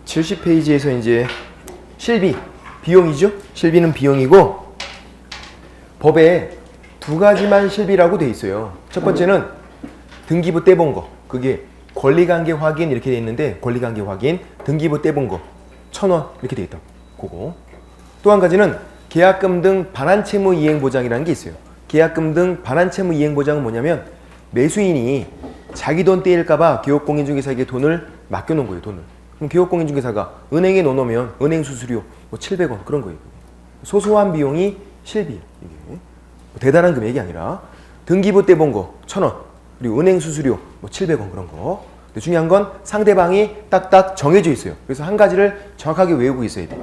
70페이지에서 이제 실비, 비용이죠? 실비는 비용이고 법에 두 가지만 실비라고 돼 있어요. 첫 번째는 등기부 떼본 거. 그게 권리관계 확인 이렇게 돼 있는데 권리관계 확인, 등기부 떼본 거 1,000원 이렇게 돼 있다. 그거. 또 한 가지는 계약금 등 반환채무 이행보장이라는 게 있어요. 계약금 등 반환채무 이행보장은 뭐냐면 매수인이 자기 돈 떼일까봐 기업공인중개사에게 돈을 맡겨놓은 거예요. 돈을. 그럼 기업공인중개사가 은행에 넣어놓으면 은행 수수료 뭐 700원 그런 거예요. 소소한 비용이 실비예요. 이게. 대단한 금액이 아니라 등기부 떼본 거 1,000원 그리고 은행 수수료 뭐 700원 그런 거. 근데 중요한 건 상대방이 딱딱 정해져 있어요. 그래서 한 가지를 정확하게 외우고 있어야 돼.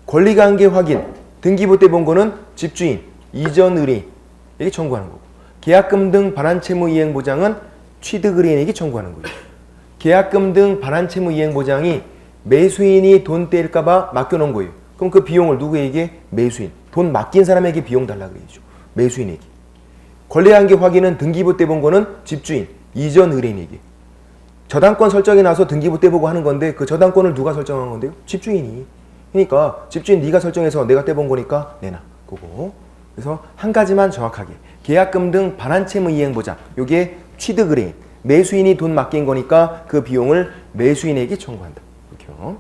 권리관계 확인, 등기부 떼본 거는 집주인, 이전 의뢰인에게 청구하는 거고 계약금 등 반환채무 이행보장은 취득 의뢰인에게 청구하는 거예요. 계약금 등 반환채무 이행보장이 매수인이 돈 떼일까봐 맡겨놓은 거예요. 그럼 그 비용을 누구에게? 매수인. 돈 맡긴 사람에게 비용 달라 그래야죠. 매수인에게. 권리관계 확인은 등기부 떼본 거는 집주인, 이전 의뢰인에게. 저당권 설정이 나서 등기부 떼보고 하는 건데 그 저당권을 누가 설정한 건데요? 집주인이. 그러니까 집주인 네가 설정해서 내가 떼본 거니까 내놔. 그거. 그래서 한 가지만 정확하게. 계약금 등 반환채무 이행보장. 요게 취득 의뢰인. 매수인이 돈 맡긴 거니까 그 비용을 매수인에게 청구한다. 그렇죠.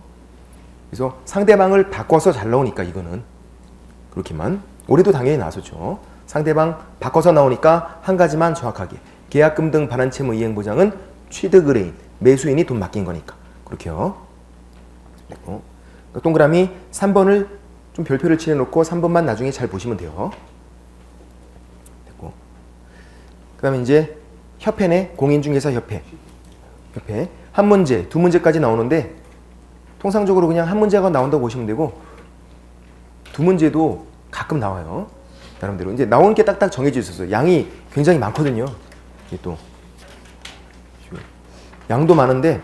그래서 상대방을 바꿔서 잘 나오니까 이거는 그렇게만. 올해도 당연히 나왔었죠. 상대방 바꿔서 나오니까 한 가지만 정확하게. 계약금 등 반환채무 이행보장은 취득 의뢰인, 매수인이 돈 맡긴 거니까. 그렇게요. 동그라미 3번을 좀 별표를 칠해놓고 3번만 나중에 잘 보시면 돼요. 됐고. 그 다음에 이제 협회네, 공인중개사 협회. 한 문제, 두 문제까지 나오는데 통상적으로 그냥 한 문제가 나온다고 보시면 되고 두 문제도 가끔 나와요. 나름대로. 이제 나오는 게 딱딱 정해져 있었어요. 양이 굉장히 많거든요. 이게 또 양도 많은데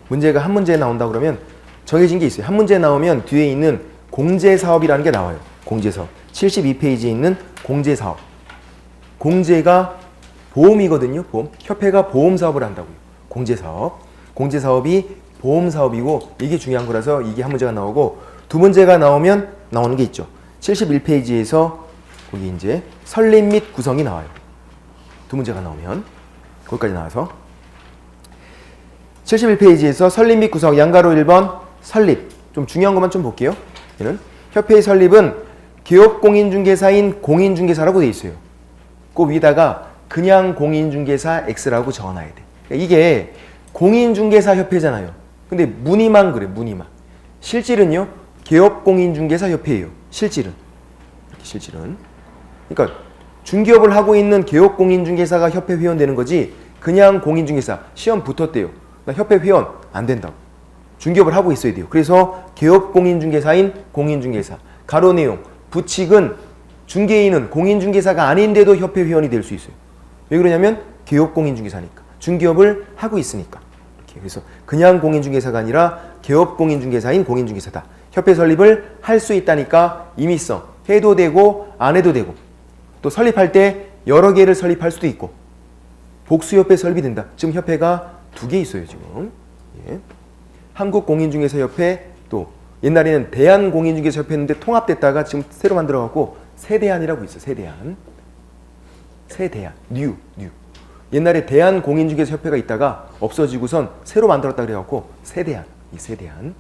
문제가 한 문제에 나온다 그러면 정해진 게 있어요. 한 문제에 나오면 뒤에 있는 공제사업이라는 게 나와요. 공제사업. 72페이지에 있는 공제사업. 공제가 보험이거든요. 보험. 협회가 보험사업을 한다고요. 공제사업. 공제사업이 보험사업이고 이게 중요한 거라서 이게 한 문제가 나오고 두 문제가 나오면 나오는 게 있죠. 71페이지에서 거기 이제 설립 및 구성이 나와요. 두 문제가 나오면 거기까지 나와서 71페이지에서 설립 및 구성 양가로 1번 설립. 좀 중요한 것만 좀 볼게요. 얘는 협회의 설립은 기업공인중개사인 공인중개사라고 돼 있어요. 그 위에다가 그냥 공인중개사 X라고 적어놔야 돼. 그러니까 이게 공인중개사 협회잖아요. 근데 무늬만 그래. 무늬만. 실질은요. 기업공인중개사 협회예요. 실질은. 이렇게 실질은. 그러니까 중개업을 하고 있는 기업공인중개사가 협회 회원 되는 거지 그냥 공인중개사 시험 붙었대요. 나 협회 회원 안 된다고. 중개업을 하고 있어야 돼요. 그래서 기업공인중개사인 공인중개사. 가로 내용. 부칙은 중개인은 공인중개사가 아닌데도 협회 회원이 될 수 있어요. 왜 그러냐면 기업공인중개사니까. 중개업을 하고 있으니까. 이렇게. 그래서 그냥 공인중개사가 아니라 기업공인중개사인 공인중개사다. 협회 설립을 할 수 있다니까 임의성. 해도 되고 안 해도 되고. 또 설립할 때 여러 개를 설립할 수도 있고. 복수협회 설립이 된다. 지금 협회가 2개 있어요. 지금. 예. 한국공인중개사협회 또 옛날에는 대한공인중개사협회였는데 통합됐다가 지금 새로 만들어갖고 세대한이라고 있어요. 세대한. 세대한. 뉴. 옛날에 대한공인중개사협회가 있다가 없어지고선 새로 만들었다 그래갖고 세대한. 이 세대한.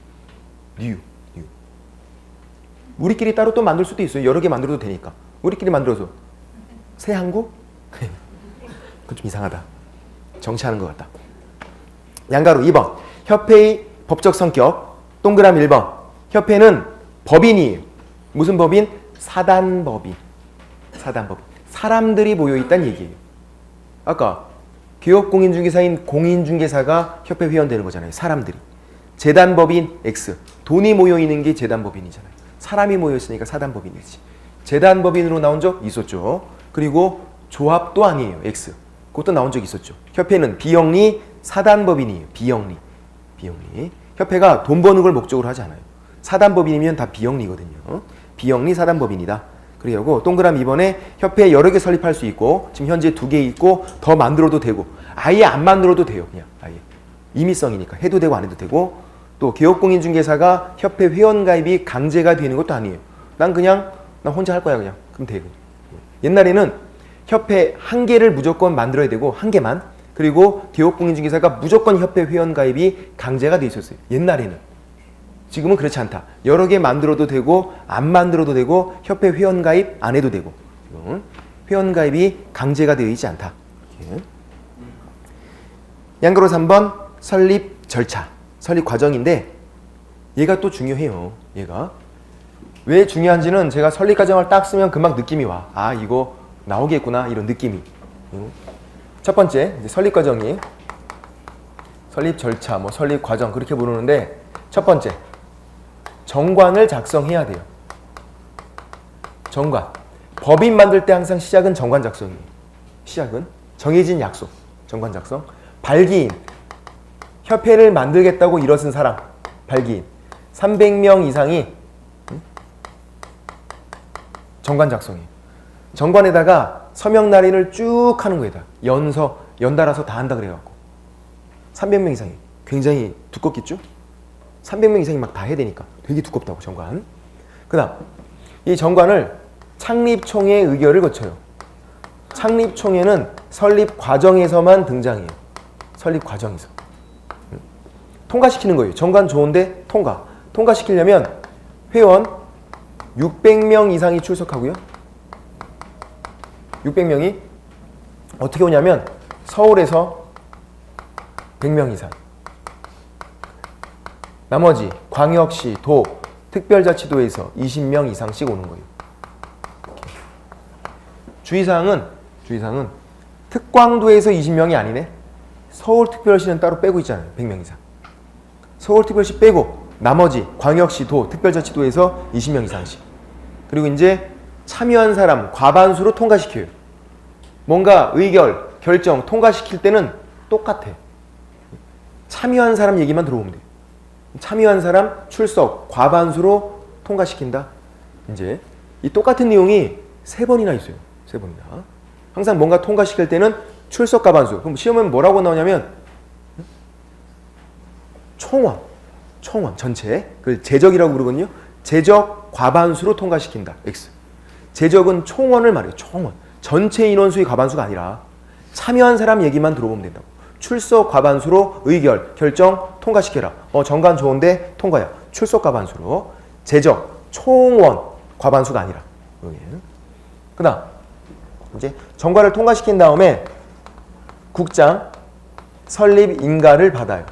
뉴. 우리끼리 따로 또 만들 수도 있어요. 여러 개 만들어도 되니까. 우리끼리 만들어서 새한국? 그건 좀 이상하다. 정치하는 것 같다. 양가로 2번. 협회의 법적 성격. 동그라미 1번. 협회는 법인이에요. 무슨 법인? 사단법인. 사단법인. 사람들이 모여있다는 얘기예요. 아까 기업공인중개사인 공인중개사가 협회 회원 되는 거잖아요. 사람들이. 재단법인 X. 돈이 모여있는 게 재단법인이잖아요. 사람이 모여있으니까 사단법인이지. 재단법인으로 나온 적 있었죠. 그리고 조합도 아니에요. X. 그것도 나온 적 있었죠. 협회는 비영리 사단법인이에요. 비영리. 협회가 돈 버는 걸 목적으로 하지 않아요. 사단법인이면 다 비영리거든요. 비영리 사단법인이다. 그리고 동그라미 2번에 협회 여러 개 설립할 수 있고 지금 현재 2개 있고 더 만들어도 되고 아예 안 만들어도 돼요. 그냥 아예. 임의성이니까 해도 되고 안 해도 되고 또 개업공인중개사가 협회 회원가입이 강제가 되는 것도 아니에요. 난 혼자 할 거야 그냥. 그럼 되고. 옛날에는 협회 한 개를 무조건 만들어야 되고 한 개만. 그리고 개업공인중개사가 무조건 협회 회원가입이 강제가 돼 있었어요. 옛날에는. 지금은 그렇지 않다. 여러 개 만들어도 되고 안 만들어도 되고 협회 회원가입 안 해도 되고 회원가입이 강제가 되어 있지 않다. 양가로 3번 설립 절차, 설립 과정인데 얘가 또 중요해요. 얘가 왜 중요한지는 제가 설립 과정을 딱 쓰면 금방 느낌이 와. 아 이거 나오겠구나 이런 느낌이. 첫 번째 이제 설립 과정이 설립 절차, 뭐 설립 과정 그렇게 부르는데 첫 번째 정관을 작성해야 돼요. 정관. 법인 만들 때 항상 시작은 정관 작성이에요. 시작은 정해진 약속, 정관 작성. 발기인. 협회를 만들겠다고 일어선 사람, 발기인. 300명 이상이 정관 작성이에요. 정관에다가 서명 날인을 쭉 하는 거에다 연달아서 다 한다 그래갖고 300명 이상이 굉장히 두껍겠죠? 300명 이상이 막 다 해야 되니까 되게 두껍다고 정관. 그 다음 이 정관을 창립총회 의결을 거쳐요. 창립총회는 설립 과정에서만 등장해요. 설립 과정에서. 통과시키는 거예요. 정관 좋은데 통과시키려면 회원 600명 이상이 출석하고요. 600명이 어떻게 오냐면 서울에서 100명 이상, 나머지 광역시, 도, 특별자치도에서 20명 이상씩 오는 거예요. 주의사항은 특광도에서 20명이 아니네. 서울특별시는 따로 빼고 있잖아요. 100명 이상. 서울특별시 빼고 나머지 광역시, 도, 특별자치도에서 20명 이상씩. 그리고 이제 참여한 사람 과반수로 통과시켜요. 뭔가 의결, 결정, 통과시킬 때는 똑같아. 참여한 사람 얘기만 들어오면 돼. 참여한 사람 출석 과반수로 통과시킨다. 이제 이 똑같은 내용이 3번이나 있어요. 3번이나. 항상 뭔가 통과시킬 때는 출석 과반수. 그럼 시험은 뭐라고 나오냐면 총원 전체. 그걸 제적이라고 부르거든요. 제적 과반수로 통과시킨다. X. 제적은 총원을 말해요. 총원. 전체 인원수의 과반수가 아니라 참여한 사람 얘기만 들어보면 된다고. 출석 과반수로 의결, 결정 통과시켜라. 정관 좋은데 통과야. 출석 과반수로. 제적, 총원 과반수가 아니라. 그 다음 이제 정관을 통과시킨 다음에 국장 설립 인가를 받아요.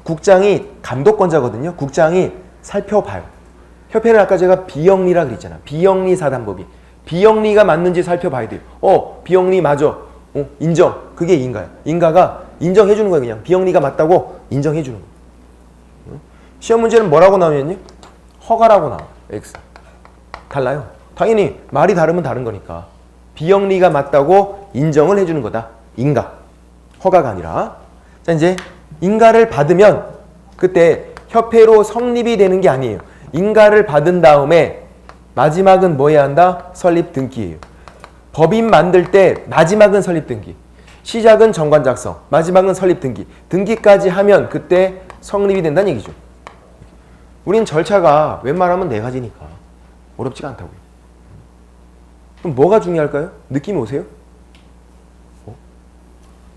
국장이 감독권자거든요. 국장이 살펴봐요. 협회는 아까 제가 비영리라 그랬잖아. 비영리 사단법인. 비영리가 맞는지 살펴봐야 돼요. 비영리 맞아. 인정. 그게 인가야. 인가가 인정해주는 거예요. 그냥 비영리가 맞다고 인정해주는 거예요. 시험 문제는 뭐라고 나오냐면요. 허가라고 나와요. X. 달라요. 당연히 말이 다르면 다른 거니까. 비영리가 맞다고 인정을 해주는 거다. 인가. 허가가 아니라. 자, 이제 인가를 받으면 그때 협회로 성립이 되는 게 아니에요. 인가를 받은 다음에 마지막은 뭐 해야 한다? 설립 등기예요. 법인 만들 때 마지막은 설립 등기. 시작은 정관 작성. 마지막은 설립 등기. 등기까지 하면 그때 성립이 된다는 얘기죠. 우린 절차가 웬만하면 4가지니까 어렵지가 않다고요. 그럼 뭐가 중요할까요? 느낌이 오세요?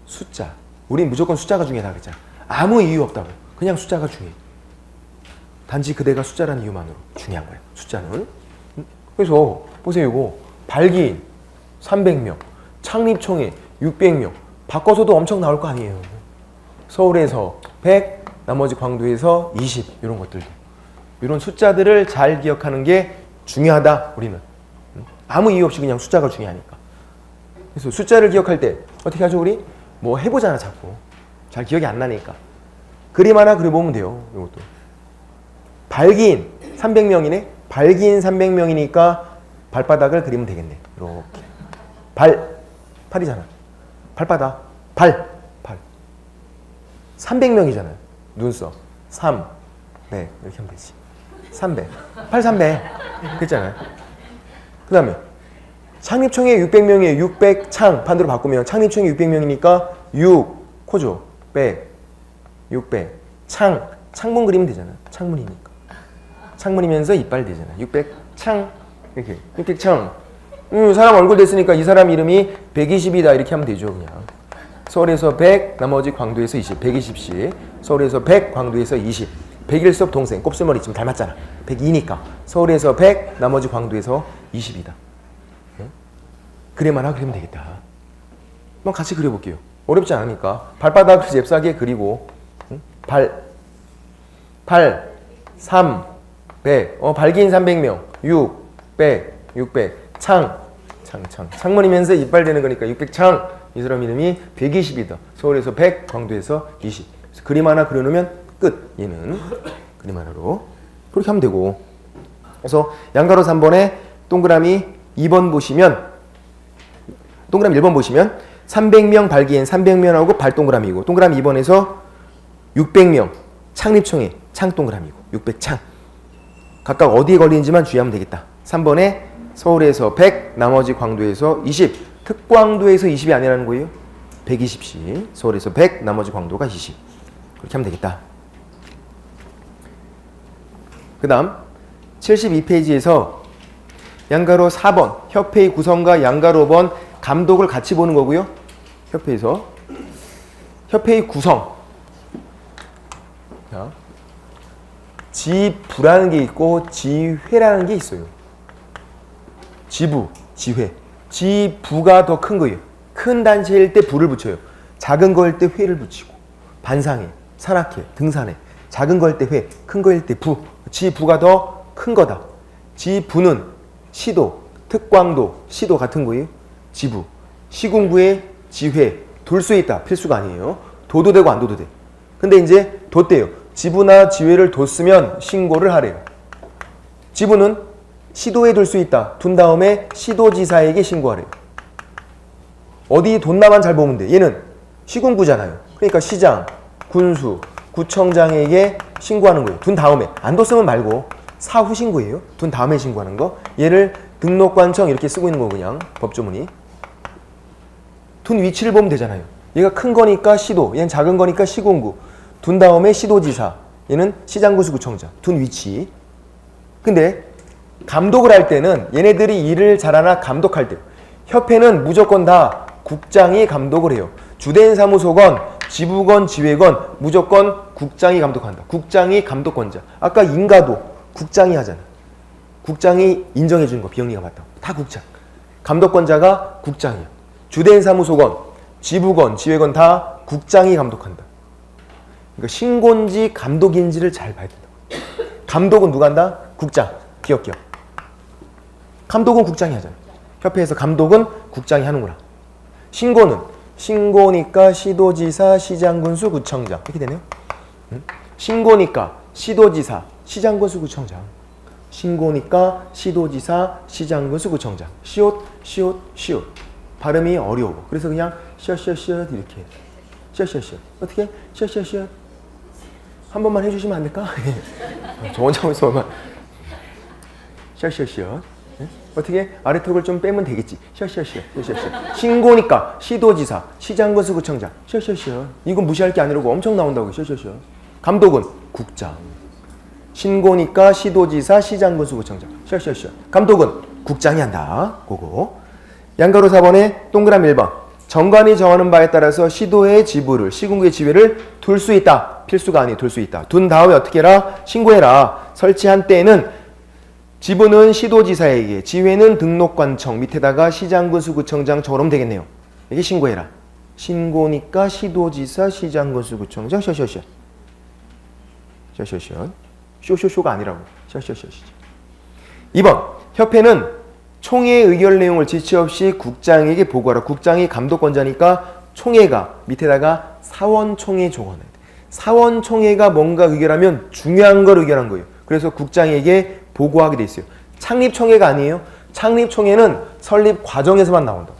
숫자. 우린 무조건 숫자가 중요하다 그랬잖아. 아무 이유 없다고. 그냥 숫자가 중요해. 단지 그대가 숫자라는 이유만으로 중요한 거예요. 숫자는. 그래서 보세요. 이거 발기인 300명, 창립총회 600명. 바꿔서도 엄청 나올 거 아니에요. 서울에서 100, 나머지 광도에서 20 이런 것들도. 이런 숫자들을 잘 기억하는 게 중요하다. 우리는. 아무 이유 없이 그냥 숫자가 중요하니까. 그래서 숫자를 기억할 때 어떻게 하죠 우리? 뭐 해보잖아 자꾸. 잘 기억이 안 나니까. 그림 하나 그려보면 돼요. 이것도. 발기인 300명이네. 발기인 300명이니까 발바닥을 그리면 되겠네. 이렇게. 팔이잖아. 발바닥. 팔. 300명이잖아요. 눈썹. 3. 네, 이렇게 하면 되지. 300. 300. 그랬잖아요. 그 다음에 창립총회 600명이에요. 600 창 반대로 바꾸면 창립총회 600명이니까 6 코죠. 100. 600. 창문 그리면 되잖아. 창문이니까. 창문이면서 이빨 되잖아. 600창 이렇게 600창. 사람 얼굴 됐으니까 이 사람 이름이 120이다 이렇게 하면 되죠. 그냥 서울에서 100 나머지 광도에서 20 120씩 서울에서 100 광도에서 20 101섭 동생 곱슬머리 좀 닮았잖아. 102니까 서울에서 100 나머지 광도에서 20이다. 그래만 하고 그리면 되겠다. 한번 같이 그려볼게요. 어렵지 않으니까 발바닥을 잽싸게 그리고 발 3 100 발긴 300명 600 창문이면서 이빨 되는 거니까 600창. 이 사람 이름이 120이다. 서울에서 100 광도에서 20. 그림 하나 그려놓으면 끝. 얘는 그림 하나로 그렇게 하면 되고. 그래서 양가로 3번에 동그라미 2번 보시면 동그라미 1번 보시면 300명 발기엔 300명하고 발동그라미고 동그라미 2번에서 600명 창립총회 창동그라미고 600창. 각각 어디에 걸리는지만 주의하면 되겠다. 3번에 서울에서 100 나머지 광도에서 20 특광도에서 20이 아니라는 거예요. 120씩 서울에서 100 나머지 광도가 20 그렇게 하면 되겠다. 그 다음 72페이지에서 양가로 4번 협회의 구성과 양가로 5번 감독을 같이 보는 거고요. 협회에서 협회의 구성 자, 지부라는 게 있고 지회라는 게 있어요. 지부, 지회. 지부가 더 큰 거예요. 큰 단체일 때 부를 붙여요. 작은 거일 때 회를 붙이고 반상회, 산악회, 등산회. 작은 거일 때 회, 큰 거일 때 부. 지부가 더 큰 거다. 지부는 시도, 특광도, 시도 같은 거예요. 지부. 시군구의 지회. 돌 수 있다. 필수가 아니에요. 도도 되고 안 도도 돼. 근데 이제 뒀대요. 지부나 지회를 뒀으면 신고를 하래요. 지부는 시도에 둘 수 있다. 둔 다음에 시도지사에게 신고하래요. 어디 뒀나만 잘 보면 돼. 얘는 시군구잖아요. 그러니까 시장, 군수, 구청장에게 신고하는 거예요. 둔 다음에. 안 뒀으면 말고 사후 신고예요. 둔 다음에 신고하는 거. 얘를 등록관청 이렇게 쓰고 있는 거 그냥 법조문이. 둔 위치를 보면 되잖아요. 얘가 큰 거니까 시도, 얘는 작은 거니까 시군구. 둔 다음에 시도지사, 얘는 시장군수구청장. 둔 위치. 근데 감독을 할 때는 얘네들이 일을 잘하나 감독할 때 협회는 무조건 다 국장이 감독을 해요. 주된 사무소건 지부건 지회건 무조건 국장이 감독한다. 국장이 감독권자. 아까 인가도 국장이 하잖아. 국장이 인정해 주는 거 비영리가 맞다고. 다 국장. 감독권자가 국장이야. 주된 사무소건 지부건 지회건 다 국장이 감독한다. 그러니까 신고인지 감독인지를 잘 봐야 된다. 감독은 누가 한다? 국장. 기억. 감독은 국장이 하잖아. 협회에서 감독은 국장이 하는구나. 신고니까 시도지사, 시장군수, 구청장 이렇게 되네요. 신고니까 시도지사, 시장군수, 구청장. 신고니까 시도지사, 시장군수, 구청장. 시옷. 발음이 어려워. 그래서 그냥 시엇 이렇게. 시엇. 어떻게? 시엇. 한 번만 해주시면 안 될까? 저 혼자 있어만. 시엇. 어떻게? 아래턱을 좀 빼면 되겠지. 시엇. 신고니까 시도지사, 시장군수, 구청장. 시엇. 이건 무시할 게 아니라고 엄청 나온다고. 시엇. 감독은 국장. 신고니까 시도지사, 시장군수, 구청장. 시엇. 감독은 국장이 한다. 그거. 양가로 4번에 동그라미 1번. 정관이 정하는 바에 따라서 시도의 지부를, 시군구의 지회를 둘 수 있다. 필수가 아니 둘 수 있다. 둔 다음에 어떻게 해라? 신고해라. 설치한 때에는 지부는 시도지사에게, 지회는 등록관청, 밑에다가 시장군수, 구청장 적으면 되겠네요. 이게 신고해라. 신고니까 시도지사, 시장군수, 구청장. 셔. 쇼가 아니라고. 셔. 2번. 협회는 총회의 의결 내용을 지체 없이 국장에게 보고하라. 국장이 감독권자니까 총회가 밑에다가 사원총회 적어놔야 돼. 사원총회가 뭔가 의결하면 중요한 걸 의결한 거예요. 그래서 국장에게 보고하게 돼 있어요. 창립총회가 아니에요. 창립총회는 설립 과정에서만 나온다.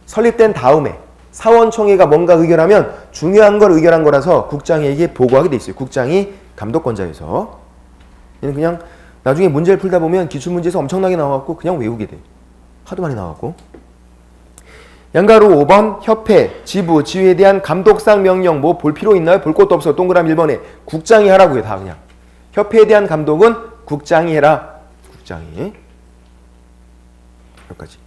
설립된 다음에 사원총회가 뭔가 의결하면 중요한 걸 의결한 거라서 국장에게 보고하게 돼 있어요. 국장이 감독권자여서. 얘는 그냥 나중에 문제를 풀다 보면 기출문제에서 엄청나게 나와갖고 그냥 외우게 돼. 하도 많이 나와갖고. 양가로 5번 협회, 지부, 지휘에 대한 감독상 명령 뭐 볼 필요 있나요? 볼 것도 없어. 동그라미 1번에 국장이 하라고요. 다 그냥. 협회에 대한 감독은 국장이 해라. 국장이. 여기까지.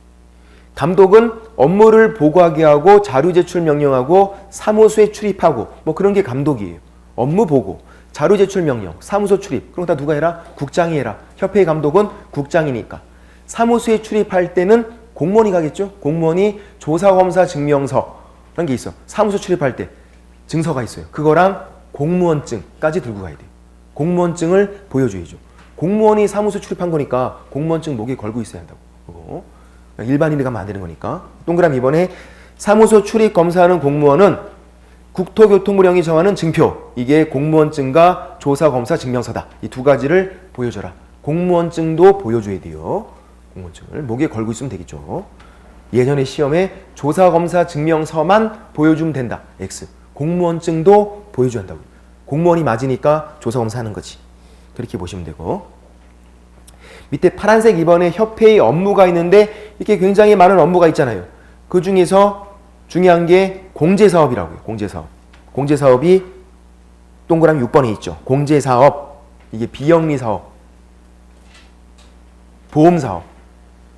감독은 업무를 보고하게 하고 자료 제출 명령하고 사무소에 출입하고 뭐 그런 게 감독이에요. 업무 보고, 자료 제출 명령, 사무소 출입. 그런 거 다 누가 해라? 국장이 해라. 협회의 감독은 국장이니까. 사무소에 출입할 때는 공무원이 가겠죠? 공무원이 조사검사 증명서 라는 게 있어. 사무소 출입할 때 증서가 있어요. 그거랑 공무원증까지 들고 가야 돼요. 공무원증을 보여줘야죠. 공무원이 사무소 출입한 거니까 공무원증 목에 걸고 있어야 한다고. 그거. 일반인이 가면 안 되는 거니까. 동그라미 2번에 사무소 출입 검사하는 공무원은 국토교통부령이 정하는 증표. 이게 공무원증과 조사검사 증명서다. 이 두 가지를 보여줘라. 공무원증도 보여줘야 돼요. 공무원증을 목에 걸고 있으면 되겠죠. 예전에 시험에 조사검사 증명서만 보여주면 된다. X. 공무원증도 보여줘야 한다고. 공무원이 맞으니까 조사검사 하는 거지. 그렇게 보시면 되고. 밑에 파란색 2번에 협회의 업무가 있는데 이렇게 굉장히 많은 업무가 있잖아요. 그 중에서 중요한 게 공제사업이라고요. 공제사업. 공제사업이 동그라미 6번에 있죠. 공제사업. 이게 비영리사업. 보험사업.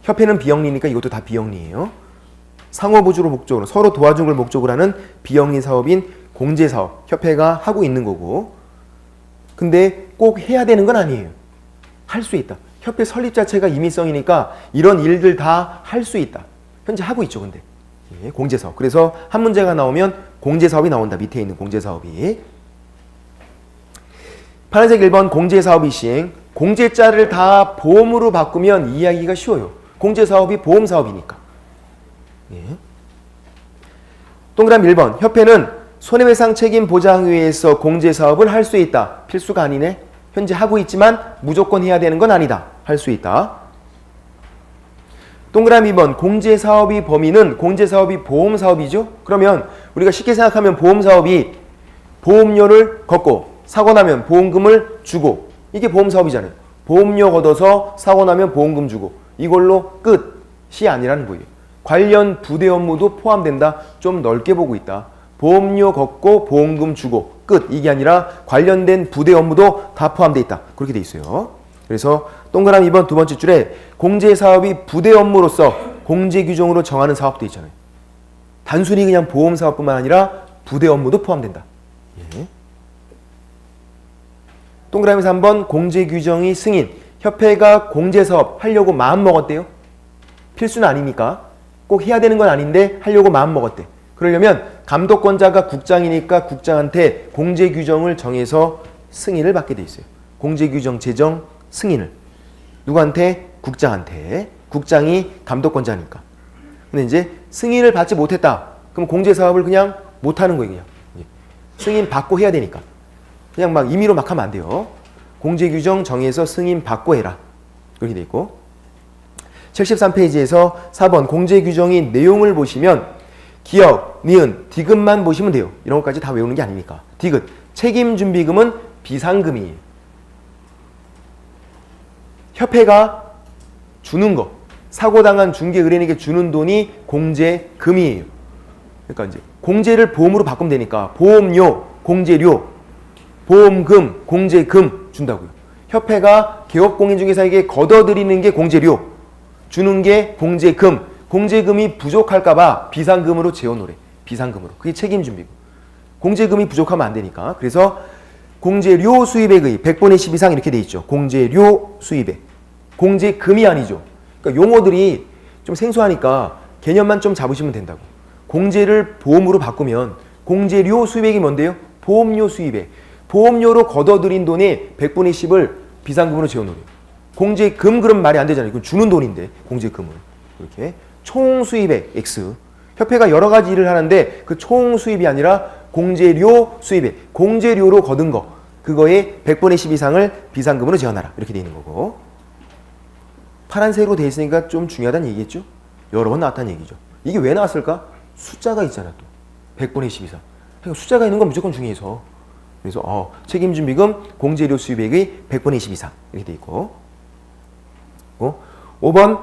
협회는 비영리니까 이것도 다 비영리예요. 상호보조를 목적으로 서로 도와주는 걸 목적으로 하는 비영리 사업인 공제사업. 협회가 하고 있는 거고. 근데 꼭 해야 되는 건 아니에요. 할 수 있다. 협회 설립 자체가 임의성이니까 이런 일들 다 할 수 있다. 현재 하고 있죠. 근데 예, 공제사업. 그래서 한 문제가 나오면 공제사업이 나온다. 밑에 있는 공제사업이. 파란색 1번 공제사업이 시행. 공제자를 다 보험으로 바꾸면 이해하기가 쉬워요. 공제사업이 보험사업이니까. 예. 동그라미 1번 협회는 손해배상 책임 보장회에서 공제사업을 할 수 있다. 필수가 아니네. 현재 하고 있지만 무조건 해야 되는 건 아니다. 할 수 있다. 동그라미 2번 공제사업의 범위는 공제사업이 보험사업이죠. 그러면 우리가 쉽게 생각하면 보험사업이 보험료를 걷고 사고 나면 보험금을 주고 이게 보험사업이잖아요. 보험료 걷어서 사고 나면 보험금 주고 이걸로 끝이 아니라는 거예요. 관련 부대 업무도 포함된다. 좀 넓게 보고 있다. 보험료 걷고 보험금 주고 끝. 이게 아니라 관련된 부대 업무도 다 포함되어 있다. 그렇게 돼 있어요. 그래서 동그라미 2번 두 번째 줄에 공제사업이 부대 업무로서 공제규정으로 정하는 사업도 있잖아요. 단순히 그냥 보험사업뿐만 아니라 부대 업무도 포함된다. 예. 동그라미 3번 공제규정이 승인. 협회가 공제사업 하려고 마음먹었대요. 필수는 아니니까. 꼭 해야 되는 건 아닌데 하려고 마음먹었대. 그러려면 감독권자가 국장이니까 국장한테 공제규정을 정해서 승인을 받게 돼 있어요. 공제규정 제정 승인을. 누구한테? 국장한테. 국장이 감독권자니까. 근데 이제 승인을 받지 못했다. 그럼 공제사업을 그냥 못하는 거예요. 그냥. 승인 받고 해야 되니까. 그냥 막 임의로 막 하면 안 돼요. 공제규정 정해서 승인 받고 해라. 그렇게 돼 있고. 73페이지에서 4번 공제규정의 내용을 보시면 기역, 니은, 디귿만 보시면 돼요. 이런 것까지 다 외우는 게 아니니까. 디귿, 책임준비금은 비상금이에요. 협회가 주는 거, 사고당한 중개 의뢰인에게 주는 돈이 공제금이에요. 그러니까 이제 공제를 보험으로 바꾸면 되니까 보험료, 공제료, 보험금, 공제금 준다고요. 협회가 개업공인중개사에게 걷어들이는 게 공제료, 주는 게 공제금, 공제금이 부족할까봐 비상금으로 재워놓으래. 비상금으로. 그게 책임준비금. 공제금이 부족하면 안 되니까. 그래서 공제료 수입액의 100분의 10 이상 이렇게 돼 있죠. 공제료 수입액. 공제금이 아니죠. 그러니까 용어들이 좀 생소하니까 개념만 좀 잡으시면 된다고. 공제를 보험으로 바꾸면 공제료 수입액이 뭔데요? 보험료 수입액. 보험료로 걷어들인 돈의 100분의 10을 비상금으로 재워놓으래요. 공제금 그럼 말이 안 되잖아요. 이건 주는 돈인데 공제금은. 이렇게 총 수입액 X. 협회가 여러 가지 일을 하는데 그 총 수입이 아니라 공제료 수입액. 공제료로 거둔 거. 그거의 100분의 10 이상을 비상금으로 재워놔라. 이렇게 돼 있는 거고. 파란색으로 돼 있으니까 좀 중요하다는 얘기겠죠? 여러 번 나왔다는 얘기죠. 이게 왜 나왔을까? 숫자가 있잖아 또. 100분의 10 이상. 그러니까 숫자가 있는 건 무조건 중요해서. 그래서 책임준비금 공제료 수입액의 100분의 10 이상. 이렇게 돼 있고. 5번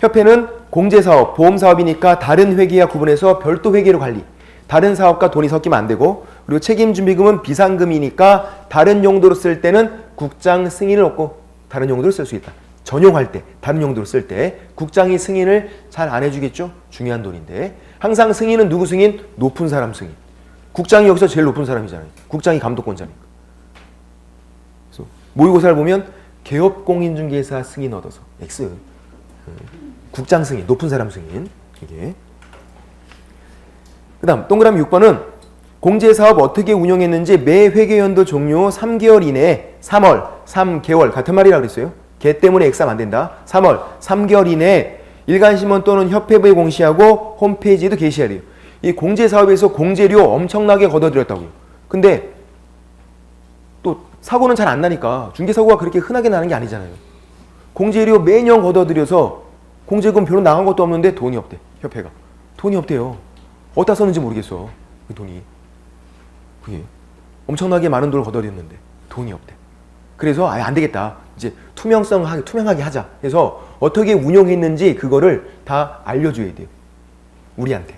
협회는 공제사업, 보험사업이니까 다른 회계와 구분해서 별도 회계로 관리. 다른 사업과 돈이 섞이면 안 되고, 그리고 책임준비금은 비상금이니까 다른 용도로 쓸 때는 국장 승인을 얻고 다른 용도로 쓸 수 있다. 전용할 때, 다른 용도로 쓸 때 국장이 승인을 잘 안 해주겠죠? 중요한 돈인데. 항상 승인은 누구 승인? 높은 사람 승인. 국장이 여기서 제일 높은 사람이잖아요. 국장이 감독권자니까. 그래서 모의고사를 보면 개업공인중개사 승인 얻어서 X. 국장 승인, 높은 사람 승인. 이게. 그 다음 동그라미 6번은 공제사업 어떻게 운영했는지 매 회계연도 종료 3개월 이내에 3개월 같은 말이라 그랬어요. 걔 때문에 X하면 안 된다. 3개월 이내에 일간신문 또는 협회부에 공시하고 홈페이지에도 게시해야 돼요. 이 공제사업에서 공제료 엄청나게 걷어들였다고요. 근데 또 사고는 잘 안 나니까 중개사고가 그렇게 흔하게 나는 게 아니잖아요. 공제료 매년 걷어들여서 공제금 별로 나간 것도 없는데 돈이 없대. 협회가. 돈이 없대요. 어디다 썼는지 모르겠어. 그 돈이. 그게 엄청나게 많은 돈을 걷어들였는데 돈이 없대. 그래서 아예 안 되겠다. 이제 투명하게 하자. 그래서 어떻게 운용했는지 그거를 다 알려줘야 돼요. 우리한테.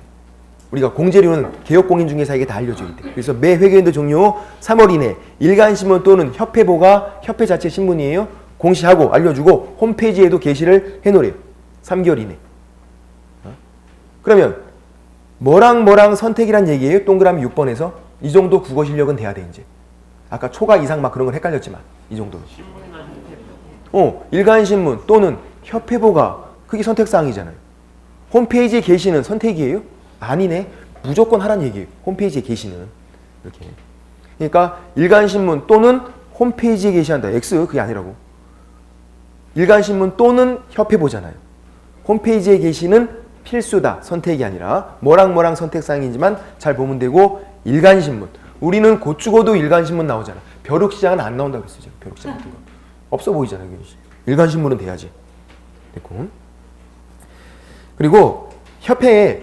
우리가 공제료는 개업공인중개사에게 다 알려줘야 돼. 그래서 매 회계연도 종료 3월 이내 일간신문 또는 협회보가 협회 자체 신문이에요. 공시하고 알려주고 홈페이지에도 게시를 해놓으래요. 3개월 이내. 그러면 뭐랑 선택이란 얘기예요. 동그라미 6번에서. 이 정도 국어 실력은 돼야 돼 이제. 아까 초과 이상 막 그런 건 헷갈렸지만 이 정도는. 일간신문 또는 협회보가 그게 선택사항이잖아요. 홈페이지에 게시는 선택이에요? 아니네. 무조건 하란 얘기예요. 홈페이지에 게시는. 이렇게. 그러니까 일간신문 또는 홈페이지에 게시한다. X 그게 아니라고. 일간신문 또는 협회보잖아요. 홈페이지에 게시는 필수다. 선택이 아니라 뭐랑 선택사항이지만 잘 보면 되고 일간신문. 우리는 곧 죽어도 일간신문 나오잖아. 벼룩시장은 안 나온다고 그랬어요. 벼룩시장 같은 거. 없어 보이잖아요. 일간신문은 돼야지. 됐고. 그리고 협회에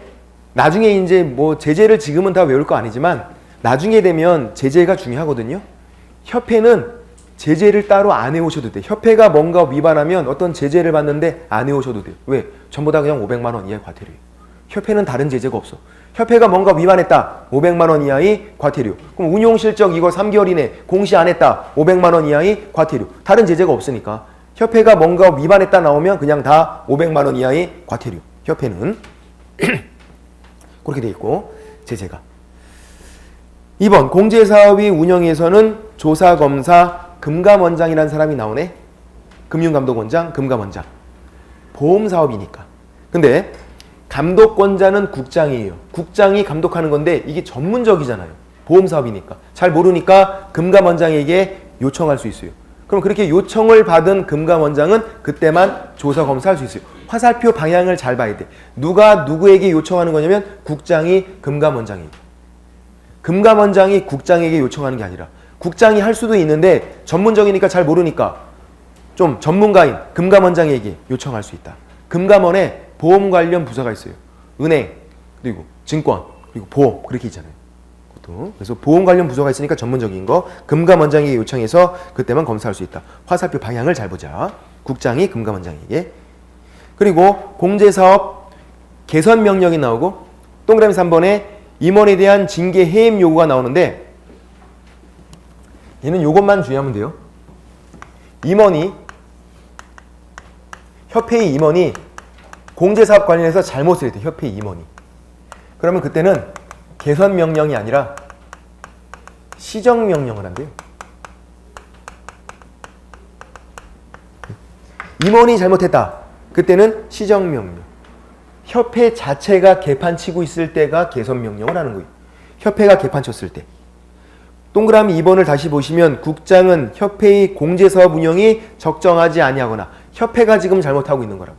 나중에 이제 뭐 제재를 지금은 다 외울 거 아니지만 나중에 되면 제재가 중요하거든요. 협회는 제재를 따로 안 해오셔도 돼. 협회가 뭔가 위반하면 어떤 제재를 받는데 안 해오셔도 돼요. 왜? 전부 다 그냥 500만 원 이하의 과태료예요. 협회는 다른 제재가 없어. 협회가 뭔가 위반했다. 500만 원 이하의 과태료. 그럼 운용실적 이거 3개월 이내 공시 안 했다. 500만 원 이하의 과태료. 다른 제재가 없으니까. 협회가 뭔가 위반했다 나오면 그냥 다 500만 원 이하의 과태료. 협회는. 그렇게 돼 있고 제재가. 2번 공제사업의 운영에서는 조사검사, 금감원장이라는 사람이 나오네. 금융감독원장, 금감원장. 보험사업이니까. 근데 감독권자는 국장이에요. 국장이 감독하는 건데 이게 전문적이잖아요. 보험사업이니까. 잘 모르니까 금감원장에게 요청할 수 있어요. 그럼 그렇게 요청을 받은 금감원장은 그때만 조사검사할 수 있어요. 화살표 방향을 잘 봐야 돼. 누가 누구에게 요청하는 거냐면 국장이 금감원장이에요. 금감원장이 국장에게 요청하는 게 아니라 국장이 할 수도 있는데 전문적이니까 잘 모르니까 좀 전문가인 금감원장에게 요청할 수 있다. 금감원에 보험 관련 부서가 있어요. 은행, 그리고 증권, 그리고 보험 그렇게 있잖아요. 그것도. 그래서 보험 관련 부서가 있으니까 전문적인 거 금감원장에게 요청해서 그때만 검사할 수 있다. 화살표 방향을 잘 보자. 국장이 금감원장에게. 그리고 공제사업 개선 명령이 나오고 동그라미 3번에 임원에 대한 징계 해임 요구가 나오는데 얘는 요것만 주의하면 돼요. 임원이 협회의 임원이 공제사업 관련해서 잘못을 했대. 협회의 임원이. 그러면 그때는 개선 명령이 아니라 시정 명령을 한대요. 임원이 잘못했다. 그때는 시정 명령. 협회 자체가 개판 치고 있을 때가 개선 명령을 하는 거예요. 협회가 개판 쳤을 때. 동그라미 2번을 다시 보시면 국장은 협회의 공제사업 운영이 적정하지 아니하거나 협회가 지금 잘못하고 있는 거라고.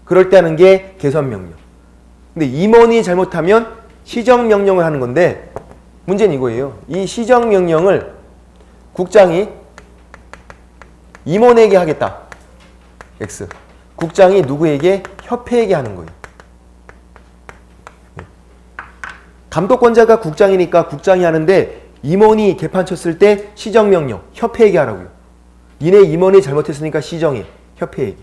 그럴 때 하는 게 개선 명령. 근데 임원이 잘못하면 시정 명령을 하는 건데 문제는 이거예요. 이 시정 명령을 국장이 임원에게 하겠다. X. 국장이 누구에게? 협회에게 하는 거예요. 감독권자가 국장이니까 국장이 하는데 임원이 개판 쳤을 때 시정명령 협회에게 하라고요. 니네 임원이 잘못했으니까 시정해. 협회에게.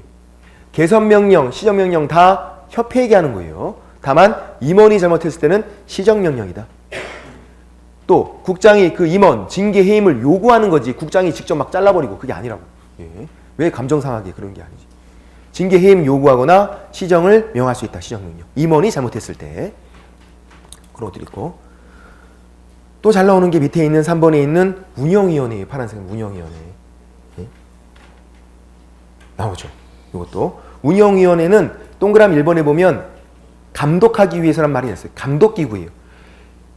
개선명령, 시정명령 다 협회에게 하는 거예요. 다만 임원이 잘못했을 때는 시정명령이다. 또 국장이 그 임원 징계 해임을 요구하는 거지 국장이 직접 막 잘라버리고 그게 아니라고. 예. 왜 감정 상하게 그런 게 아니지. 징계 해임 요구하거나 시정을 명할 수 있다. 시정명령. 임원이 잘못했을 때. 그런 것들이 있고. 또 잘 나오는 게 밑에 있는 3번에 있는 운영위원회. 파란색 운영위원회. 예. 나오죠. 이것도. 운영위원회는 동그라미 1번에 보면 감독하기 위해서란 말이 있어요. 감독기구예요.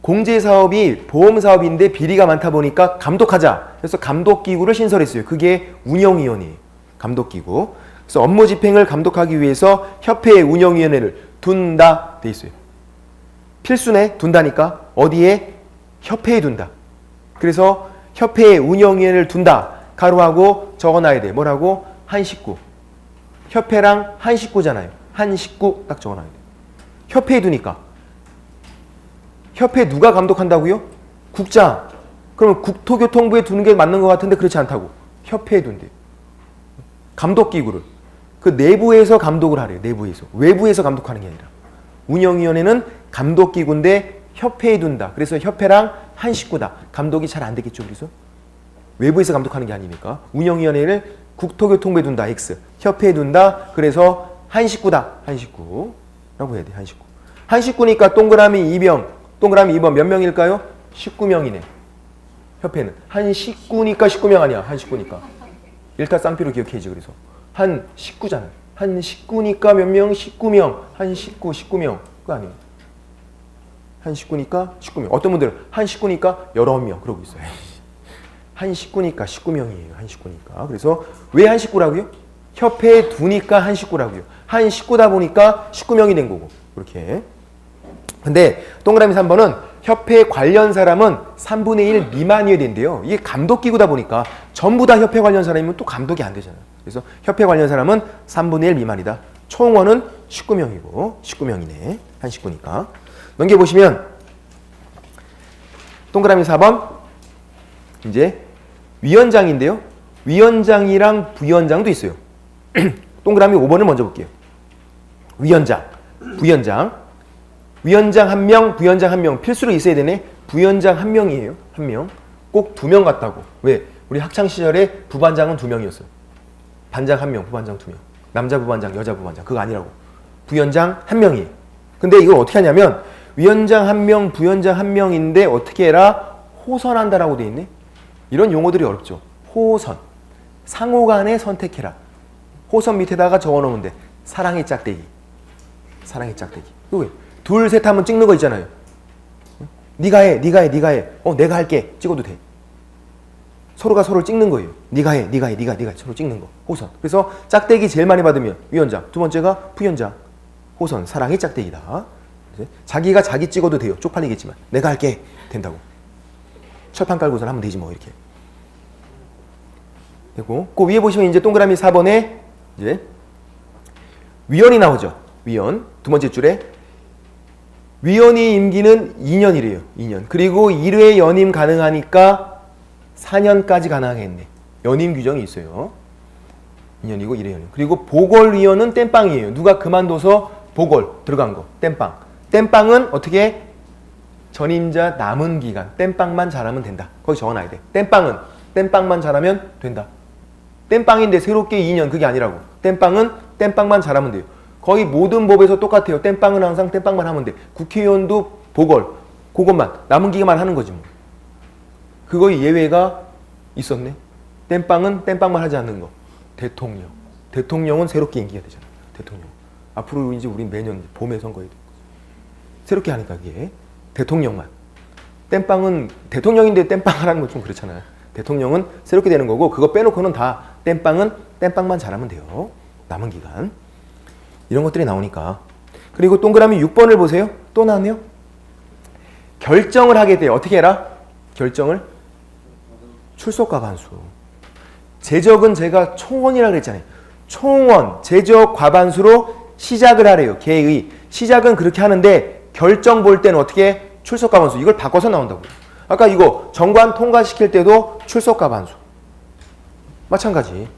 공제사업이 보험사업인데 비리가 많다 보니까 감독하자. 그래서 감독기구를 신설했어요. 그게 운영위원회예요. 감독기구. 그래서 업무 집행을 감독하기 위해서 협회의 운영위원회를 둔다 돼 있어요. 필수네. 둔다니까. 어디에? 협회에 둔다. 그래서 협회의 운영위원회를 둔다. 가로하고 적어놔야 돼. 뭐라고? 한 식구. 협회랑 한 식구잖아요. 한 식구 딱 적어놔야 돼. 협회에 두니까. 협회 누가 감독한다고요? 국장. 그러면 국토교통부에 두는 게 맞는 것 같은데 그렇지 않다고. 협회에 둔대요. 감독기구를. 그 내부에서 감독을 하래요. 내부에서. 외부에서 감독하는 게 아니라. 운영위원회는 감독기구인데 협회에 둔다. 그래서 협회랑 한 식구다. 감독이 잘 안 되겠죠. 그래서 외부에서 감독하는 게 아니니까. 운영위원회를 국토교통부에 둔다. X. 협회에 둔다. 그래서 한 식구다. 한 식구라고 해야 돼. 한 식구. 한 식구니까 동그라미 2번. 동그라미 2번 몇 명일까요? 19명이네. 협회는. 한 식구니까 19명 아니야. 한 식구니까. 일타 쌍피로 기억해야지. 그래서. 한 식구잖아요. 한 식구니까 몇 명? 19명. 한 식구, 19명. 그거 아니에요. 한 식구니까 19명. 어떤 분들은 한 식구니까 여러 명. 그러고 있어요. 한 식구니까 19명이에요. 한 식구니까. 그래서 왜 한 식구라고요? 협회에 두니까 한 식구라고요. 한 식구다 보니까 19명이 된 거고. 그렇게. 근데 동그라미 3번은 협회 관련 사람은 3분의 1 미만이어야 된대요. 이게 감독기구다 보니까 전부 다 협회 관련 사람이면 또 감독이 안 되잖아요. 그래서 협회 관련 사람은 3분의 1 미만이다. 총원은 19명이고 19명이네. 한 식구니까. 넘겨보시면 동그라미 4번 이제 위원장인데요. 위원장이랑 부위원장도 있어요. 동그라미 5번을 먼저 볼게요. 위원장, 부위원장. 위원장 1명, 부위원장 1명. 필수로 있어야 되네. 부위원장 1명이에요. 1명. 꼭 2명 같다고. 왜? 우리 학창시절에 부반장은 2명이었어요. 반장 1명, 부반장 2명. 남자 부반장, 여자 부반장. 그거 아니라고. 부위원장 1명이에요. 근데 이걸 어떻게 하냐면 위원장 1명, 부위원장 1명인데 어떻게 해라? 호선한다라고 돼 있네. 이런 용어들이 어렵죠. 호선. 상호간에 선택해라. 호선 밑에다가 적어놓으면 돼. 사랑의 짝대기. 사랑의 짝대기. 이거 왜? 둘, 셋 하면 찍는 거 있잖아요. 네가 해, 네가 해, 네가 해. 내가 할게. 찍어도 돼. 서로가 서로를 찍는 거예요. 네가 해, 네가 해, 네가 서로 찍는 거. 호선. 그래서 짝대기 제일 많이 받으면 위원장. 두 번째가 부위원장. 호선. 사랑의 짝대기다. 자기가 자기 찍어도 돼요. 쪽팔리겠지만. 내가 할게. 된다고. 철판 깔고서 하면 되지 뭐 이렇게. 되고. 그 위에 보시면 이제 동그라미 4번에 이제 위원이 나오죠. 위원. 두 번째 줄에 위원이 임기는 2년이래요. 2년. 그리고 1회 연임 가능하니까 4년까지 가능하겠네. 연임 규정이 있어요. 2년이고 1회 연임. 그리고 보궐위원은 땜빵이에요. 누가 그만둬서 보궐 들어간 거. 땜빵. 땜빵은 어떻게? 전임자 남은 기간. 땜빵만 잘하면 된다. 거기 적어놔야 돼. 땜빵은 땜빵만 잘하면 된다. 땜빵인데 새롭게 2년 그게 아니라고. 땜빵은 땜빵만 잘하면 돼요. 거의 모든 법에서 똑같아요. 땜빵은 항상 땜빵만 하면 돼. 국회의원도 보궐, 그것만, 남은 기간만 하는 거지 뭐. 그거 예외가 있었네. 땜빵은 땜빵만 하지 않는 거. 대통령. 대통령은 새롭게 임기가 되잖아. 대통령. 앞으로 이제 우린 매년 봄에 선거해야 돼. 새롭게 하니까 그게. 대통령만. 땜빵은 대통령인데 땜빵 하라는 건 좀 그렇잖아요. 대통령은 새롭게 되는 거고 그거 빼놓고는 다 땜빵은 땜빵만 잘하면 돼요. 남은 기간. 이런 것들이 나오니까. 그리고 동그라미 6번을 보세요. 또 나왔네요. 결정을 하게 돼요. 어떻게 해라? 결정을? 출석과 반수. 제적은 제가 총원이라고 그랬잖아요. 총원, 제적, 과반수로 시작을 하래요. 개의. 시작은 그렇게 하는데 결정 볼 때는 어떻게? 출석과 반수. 이걸 바꿔서 나온다고요. 아까 이거 정관 통과시킬 때도 출석과 반수. 마찬가지.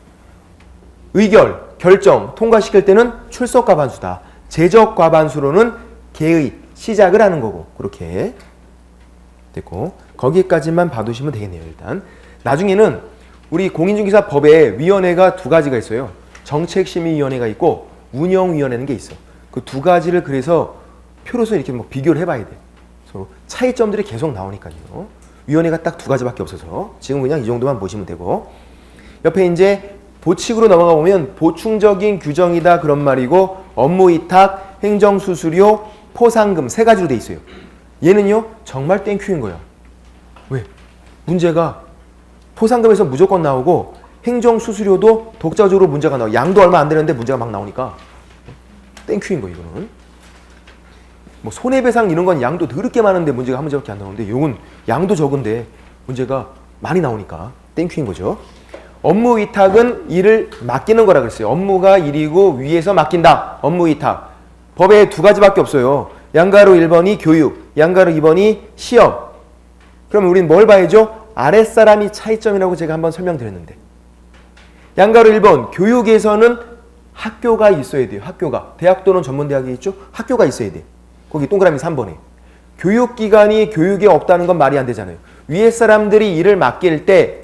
의결, 결정, 통과시킬 때는 출석 과반수다. 제적 과반수로는 개의 시작을 하는 거고. 그렇게 됐고 거기까지만 봐두시면 되겠네요. 일단 나중에는 우리 공인중개사 법에 위원회가 두 가지가 있어요. 정책심의위원회가 있고 운영위원회라는 게 있어. 그 두 가지를 그래서 표로서 이렇게 뭐 비교를 해봐야 돼. 서로 차이점들이 계속 나오니까요. 위원회가 딱 두 가지밖에 없어서 지금 그냥 이 정도만 보시면 되고 옆에 이제 보칙으로 넘어가 보면 보충적인 규정이다 그런 말이고 업무위탁, 행정수수료, 포상금 세 가지로 돼 있어요. 얘는요 정말 땡큐인 거예요. 왜? 문제가 포상금에서 무조건 나오고 행정수수료도 독자적으로 문제가 나와. 양도 얼마 안 되는데 문제가 막 나오니까 땡큐인 거예요. 이거는 뭐 손해배상 이런 건 양도 더럽게 많은데 문제가 한 문제밖에 안 나오는데 이건 양도 적은데 문제가 많이 나오니까 땡큐인 거죠. 업무 위탁은 일을 맡기는 거라 그랬어요. 업무가 일이고 위에서 맡긴다. 업무 위탁. 법에 두 가지밖에 없어요. 양가로 1번이 교육, 양가로 2번이 시험. 그럼 우리는 뭘 봐야죠? 아랫사람이 차이점이라고 제가 한번 설명드렸는데 양가로 1번 교육에서는 학교가 있어야 돼요. 학교가. 대학 또는 전문대학이 있죠? 학교가 있어야 돼. 거기 동그라미 3번에. 교육기관이 교육에 없다는 건 말이 안 되잖아요. 위에 사람들이 일을 맡길 때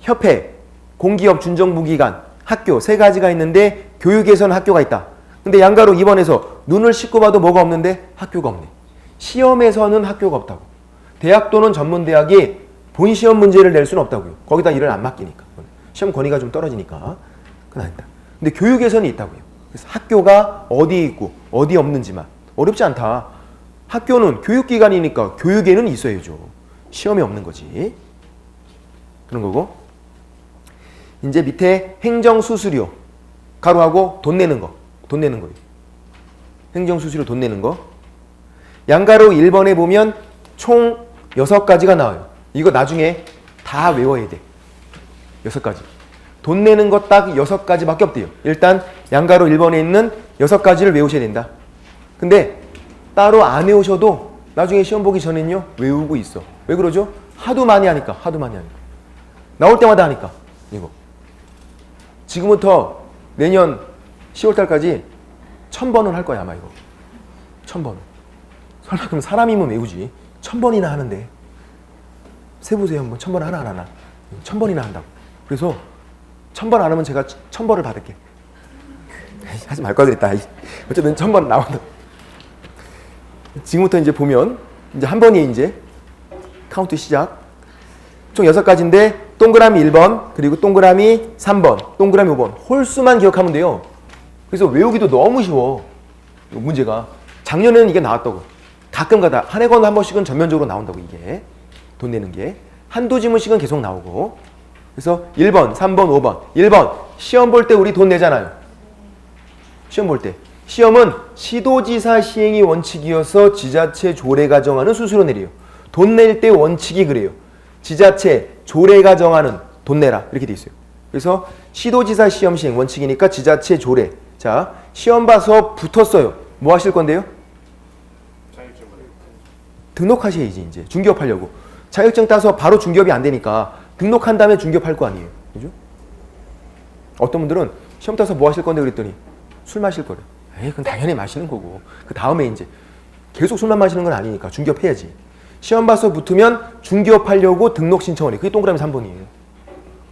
협회, 공기업, 준정부기관, 학교 세 가지가 있는데 교육에서는 학교가 있다. 근데 양가로 2번에서 눈을 씻고 봐도 뭐가 없는데 학교가 없네. 시험에서는 학교가 없다고. 대학 또는 전문대학이 본시험 문제를 낼 수는 없다고요. 거기다 일을 안 맡기니까. 시험 권위가 좀 떨어지니까. 그건 아니다. 근데 교육에서는 있다고요. 그래서 학교가 어디 있고 어디 없는지만. 어렵지 않다. 학교는 교육기관이니까 교육에는 있어야죠. 시험이 없는 거지. 그런 거고. 이제 밑에 행정수수료. 가로하고 돈 내는 거. 돈 내는 거예요. 행정수수료 돈 내는 거. 양가로 1번에 보면 총 6가지가 나와요. 이거 나중에 다 외워야 돼. 6가지. 돈 내는 거 딱 6가지밖에 없대요. 일단 양가로 1번에 있는 6가지를 외우셔야 된다. 근데 따로 안 외우셔도 나중에 시험 보기 전엔요 외우고 있어. 왜 그러죠? 하도 많이 하니까. 나올 때마다 하니까. 이거 지금부터 내년 10월달까지 1000번은 할 거야 아마 이거. 1000번. 설마 그럼 사람이면 외우지. 1000번이나 하는데 세보세요 한번. 1000번 하나 안 하나. 1000번이나 한다고. 그래서 1000번 안 하면 제가 1000번을 받을게. 하지 말 거 그랬다. 어쨌든 1000번 나온다. 지금부터 이제 보면 이제 한 번이 이제 카운트 시작. 총 6가지인데 동그라미 1번 그리고 동그라미 3번 동그라미 5번 홀수만 기억하면 돼요. 그래서 외우기도 너무 쉬워. 문제가 작년에는 이게 나왔다고. 가끔가다 한 해건 한 번씩은 전면적으로 나온다고. 이게 돈 내는 게 한두 지문씩은 계속 나오고. 그래서 1번 3번 5번 1번 시험 볼 때 우리 돈 내잖아요. 시험 볼 때 시험은 시도지사 시행이 원칙이어서 지자체 조례가 정하는 수수료 내려요. 돈 낼 때 원칙이 그래요. 지자체 조례가 정하는 돈 내라 이렇게 돼 있어요. 그래서 시도지사 시험 시행 원칙이니까 지자체 조례. 자, 시험 봐서 붙었어요. 뭐 하실 건데요? 등록하셔야지. 이제 중개업하려고. 자격증 따서 바로 중개업이 안 되니까 등록한 다음에 중개업할 거 아니에요. 그죠? 어떤 분들은 시험 따서 뭐 하실 건데 그랬더니 술 마실 거래. 에이, 그건 당연히 마시는 거고. 그 다음에 이제 계속 술만 마시는 건 아니니까 중개업해야지. 시험 봐서 붙으면 중개업하려고 등록 신청을 해. 그게 동그라미 3번이에요.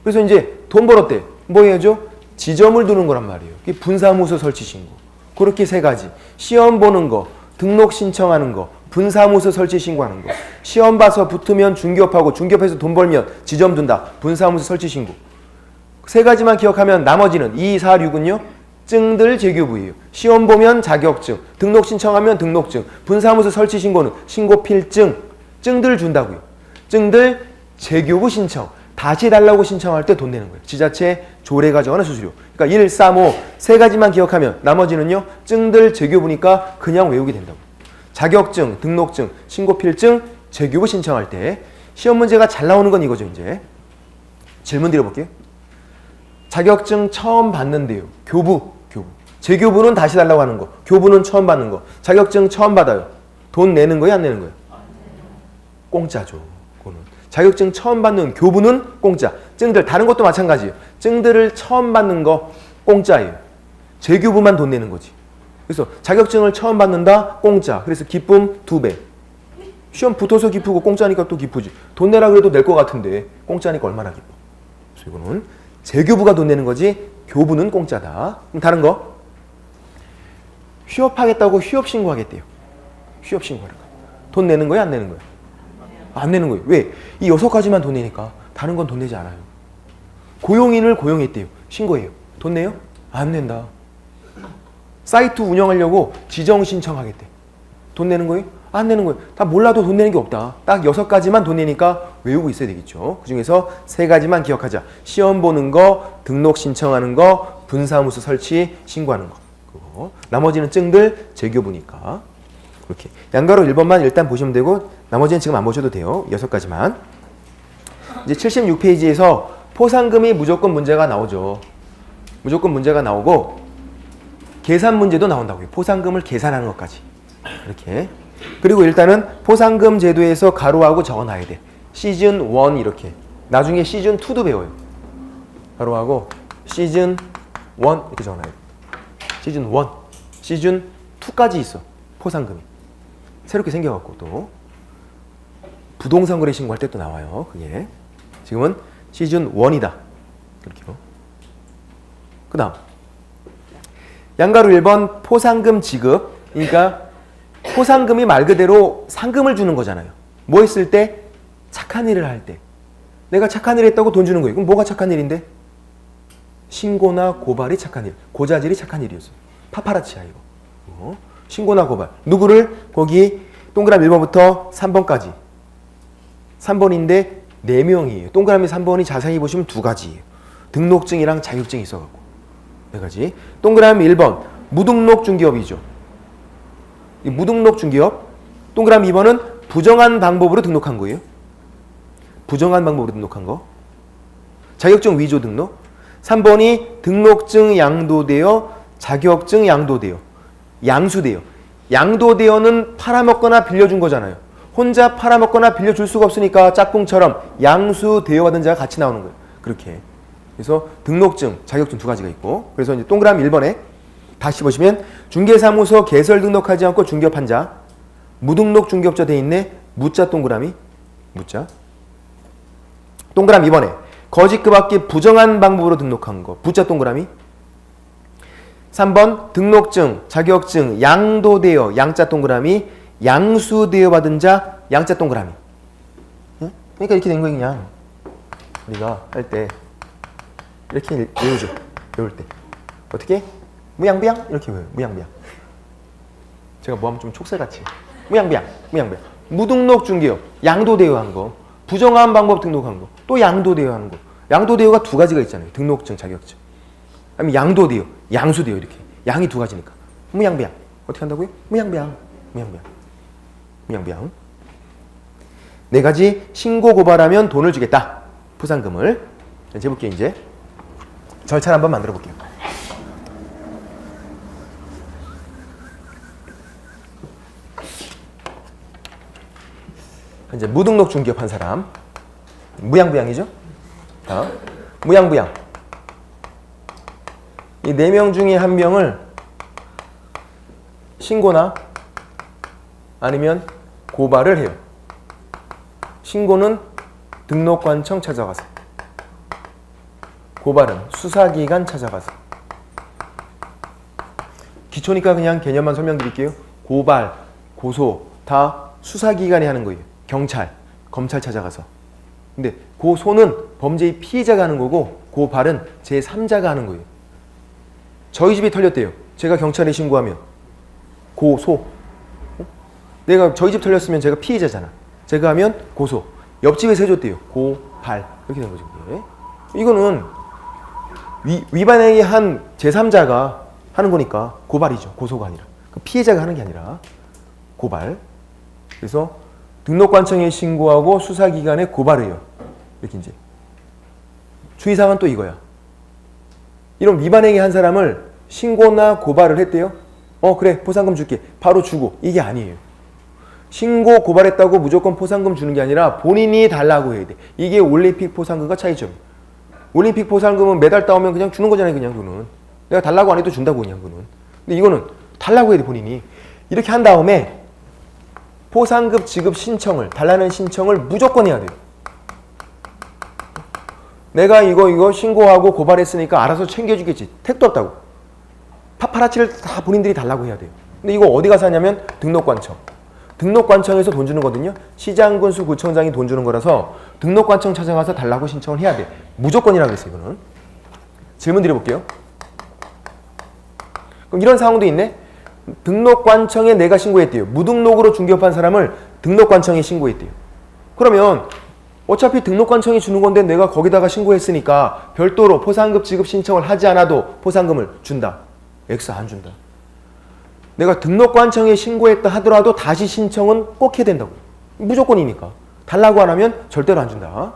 그래서 이제 돈 벌었대. 뭐 해야죠? 지점을 두는 거란 말이에요. 그게 분사무소 설치 신고. 그렇게 3가지. 시험 보는 거, 등록 신청하는 거, 분사무소 설치 신고하는 거. 시험 봐서 붙으면 중개업하고 중개업해서 돈 벌면 지점 둔다. 분사무소 설치 신고. 3가지만 기억하면 나머지는 2, 4, 6은요. 증들 재교부예요. 시험 보면 자격증, 등록 신청하면 등록증, 분사무소 설치 신고는 신고필증, 증들 준다고요. 증들 재교부 신청, 다시 달라고 신청할 때 돈 내는 거예요. 지자체 조례가 정하는 수수료. 그러니까 1, 3, 5 3가지만 기억하면 나머지는요. 증들 재교부니까 그냥 외우게 된다고. 자격증, 등록증, 신고필증, 재교부 신청할 때 시험 문제가 잘 나오는 건 이거죠. 이제 질문 드려볼게요. 자격증 처음 받는데요. 교부. 재교부는 다시 달라고 하는 거. 교부는 처음 받는 거. 자격증 처음 받아요. 돈 내는 거예요? 안 내는 거예요? 공짜죠. 그거는. 자격증 처음 받는 교부는 공짜. 증들 다른 것도 마찬가지예요. 증들을 처음 받는 거 공짜예요. 재교부만 돈 내는 거지. 그래서 자격증을 처음 받는다? 공짜. 그래서 기쁨 2배. 시험 붙어서 기쁘고 공짜니까 또 기쁘지. 돈 내라 그래도 낼 것 같은데 공짜니까 얼마나 기뻐. 그래서 이거는 재교부가 돈 내는 거지 교부는 공짜다. 그럼 다른 거. 휴업하겠다고 휴업 신고하겠대요. 휴업 신고하는 거. 돈 내는 거야 안 내는 거야? 안 내는 거예요. 왜? 이 6가지만 돈 내니까 다른 건 돈 내지 않아요. 고용인을 고용했대요. 신고해요. 돈 내요? 안 낸다. 사이트 운영하려고 지정 신청하겠대. 돈 내는 거예요? 안 내는 거예요. 다 몰라도 돈 내는 게 없다. 딱 6가지만 돈 내니까 외우고 있어야 되겠죠. 그 중에서 3가지만 기억하자. 시험 보는 거, 등록 신청하는 거, 분사무소 설치, 신고하는 거. 그거. 나머지는 증들 재교부니까. 이렇게. 양가로 1번만 일단 보시면 되고 나머지는 지금 안 보셔도 돼요. 6가지만. 이제 76페이지에서 포상금이 무조건 문제가 나오죠. 무조건 문제가 나오고 계산 문제도 나온다고요. 포상금을 계산하는 것까지. 이렇게. 그리고 일단은 포상금 제도에서 가로하고 적어놔야 돼. 시즌 1 이렇게. 나중에 시즌 2도 배워요. 가로하고 시즌 1 이렇게 적어놔야 돼. 시즌 1. 시즌 2까지 있어. 포상금이. 새롭게 생겨갖고 또. 부동산 거래 신고할 때 또 나와요. 그게. 지금은 시즌 1이다. 그렇게요. 그 다음. 양가로 1번 포상금 지급. 그러니까 포상금이 말 그대로 상금을 주는 거잖아요. 뭐 했을 때? 착한 일을 할 때. 내가 착한 일 했다고 돈 주는 거예요. 그럼 뭐가 착한 일인데? 신고나 고발이 착한 일. 고자질이 착한 일이었어. 파파라치야 이거. 신고나 고발. 누구를? 거기 동그라미 1번부터 3번까지. 3번인데 4명이에요. 동그라미 3번이 자세히 보시면 2가지예요. 등록증이랑 자격증이 있어갖고. 4가지. 동그라미 1번. 무등록 중개업이죠. 이 무등록 중개업. 동그라미 2번은 부정한 방법으로 등록한 거예요. 부정한 방법으로 등록한 거. 자격증 위조 등록. 3번이 등록증 양도되어 자격증 양도되어 양수되어. 양도되어는 팔아먹거나 빌려준 거잖아요. 혼자 팔아먹거나 빌려줄 수가 없으니까 짝꿍처럼 양수되어 받은 자가 같이 나오는 거예요. 그렇게. 그래서 등록증, 자격증 2가지가 있고. 그래서 이제 동그라미 1번에 다시 보시면 중개사무소 개설 등록하지 않고 중개업한 자. 무등록 중개업자 돼 있네. 무자 동그라미. 무자. 동그라미 2번에 거짓 그 밖에 부정한 방법으로 등록한 거. 부자 동그라미. 3번 등록증, 자격증 양도되어 양자 동그라미. 양수되어 받은 자 양자 동그라미. 응? 그러니까 이렇게 된 거예요. 그냥 우리가 할 때 이렇게 외우죠. 외울 때 어떻게? 무양비양 이렇게 외워요. 무양비양. 제가 뭐하면 좀 촉새같이 무양비양 무양비양. 무등록 중개업 양도되어 한 거. 부정한 방법 등록한 거. 또 양도되어 하는 거. 양도되어가 2가지가 있잖아요. 등록증, 자격증. 아니면 양도되어, 양수되어 이렇게. 양이 2가지니까. 무양비양. 어떻게 한다고요? 무양비양. 무양비양. 무양비양. 4가지 신고 고발하면 돈을 주겠다. 포상금을. 이제 볼게요. 이제 절차를 한번 만들어 볼게요. 이제 무등록 중개업 한 사람. 무양부양이죠? 다음. 무양부양. 이 4명 중에 1명을 신고나 아니면 고발을 해요. 신고는 등록관청 찾아가서. 고발은 수사기관 찾아가서. 기초니까 그냥 개념만 설명드릴게요. 고발, 고소 다 수사기관이 하는 거예요. 경찰, 검찰 찾아가서. 근데 고소는 범죄의 피해자가 하는 거고 고발은 제3자가 하는 거예요. 저희 집이 털렸대요. 제가 경찰에 신고하면 고소. 내가 저희 집 털렸으면 제가 피해자잖아. 제가 하면 고소. 옆집에서 해줬대요. 고발. 이렇게 된 거죠. 이거는 위반행위 한 제3자가 하는 거니까 고발이죠. 고소가 아니라. 피해자가 하는 게 아니라 고발. 그래서 등록관청에 신고하고 수사기관에 고발해요. 이렇게 이제. 주의사항은 또 이거야. 이런 위반행위 한 사람을 신고나 고발을 했대요. 그래 포상금 줄게. 바로 주고. 이게 아니에요. 신고 고발했다고 무조건 포상금 주는 게 아니라 본인이 달라고 해야 돼. 이게 올림픽 포상금과 차이점. 올림픽 포상금은 매달 따오면 그냥 주는 거잖아요. 그냥 돈은. 내가 달라고 안 해도 준다고 그냥 그는. 근데 이거는 달라고 해야 돼 본인이. 이렇게 한 다음에 포상급 지급 신청을 달라는 신청을 무조건 해야 돼요. 내가 이거 신고하고 고발했으니까 알아서 챙겨주겠지. 택도 없다고. 파파라치를 다 본인들이 달라고 해야 돼요. 근데 이거 어디 가서 하냐면 등록관청. 등록관청에서 돈 주는 거거든요. 시장군수 구청장이 돈 주는 거라서 등록관청 찾아가서 달라고 신청을 해야 돼. 무조건이라고 했어요. 이거는. 질문 드려볼게요. 그럼 이런 상황도 있네. 등록관청에 내가 신고했대요. 무등록으로 중개업한 사람을 등록관청에 신고했대요. 그러면 어차피 등록관청이 주는 건데 내가 거기다가 신고했으니까 별도로 포상급 지급 신청을 하지 않아도 포상금을 준다. X 안 준다. 내가 등록관청에 신고했다 하더라도 다시 신청은 꼭 해야 된다고. 무조건이니까. 달라고 안 하면 절대로 안 준다.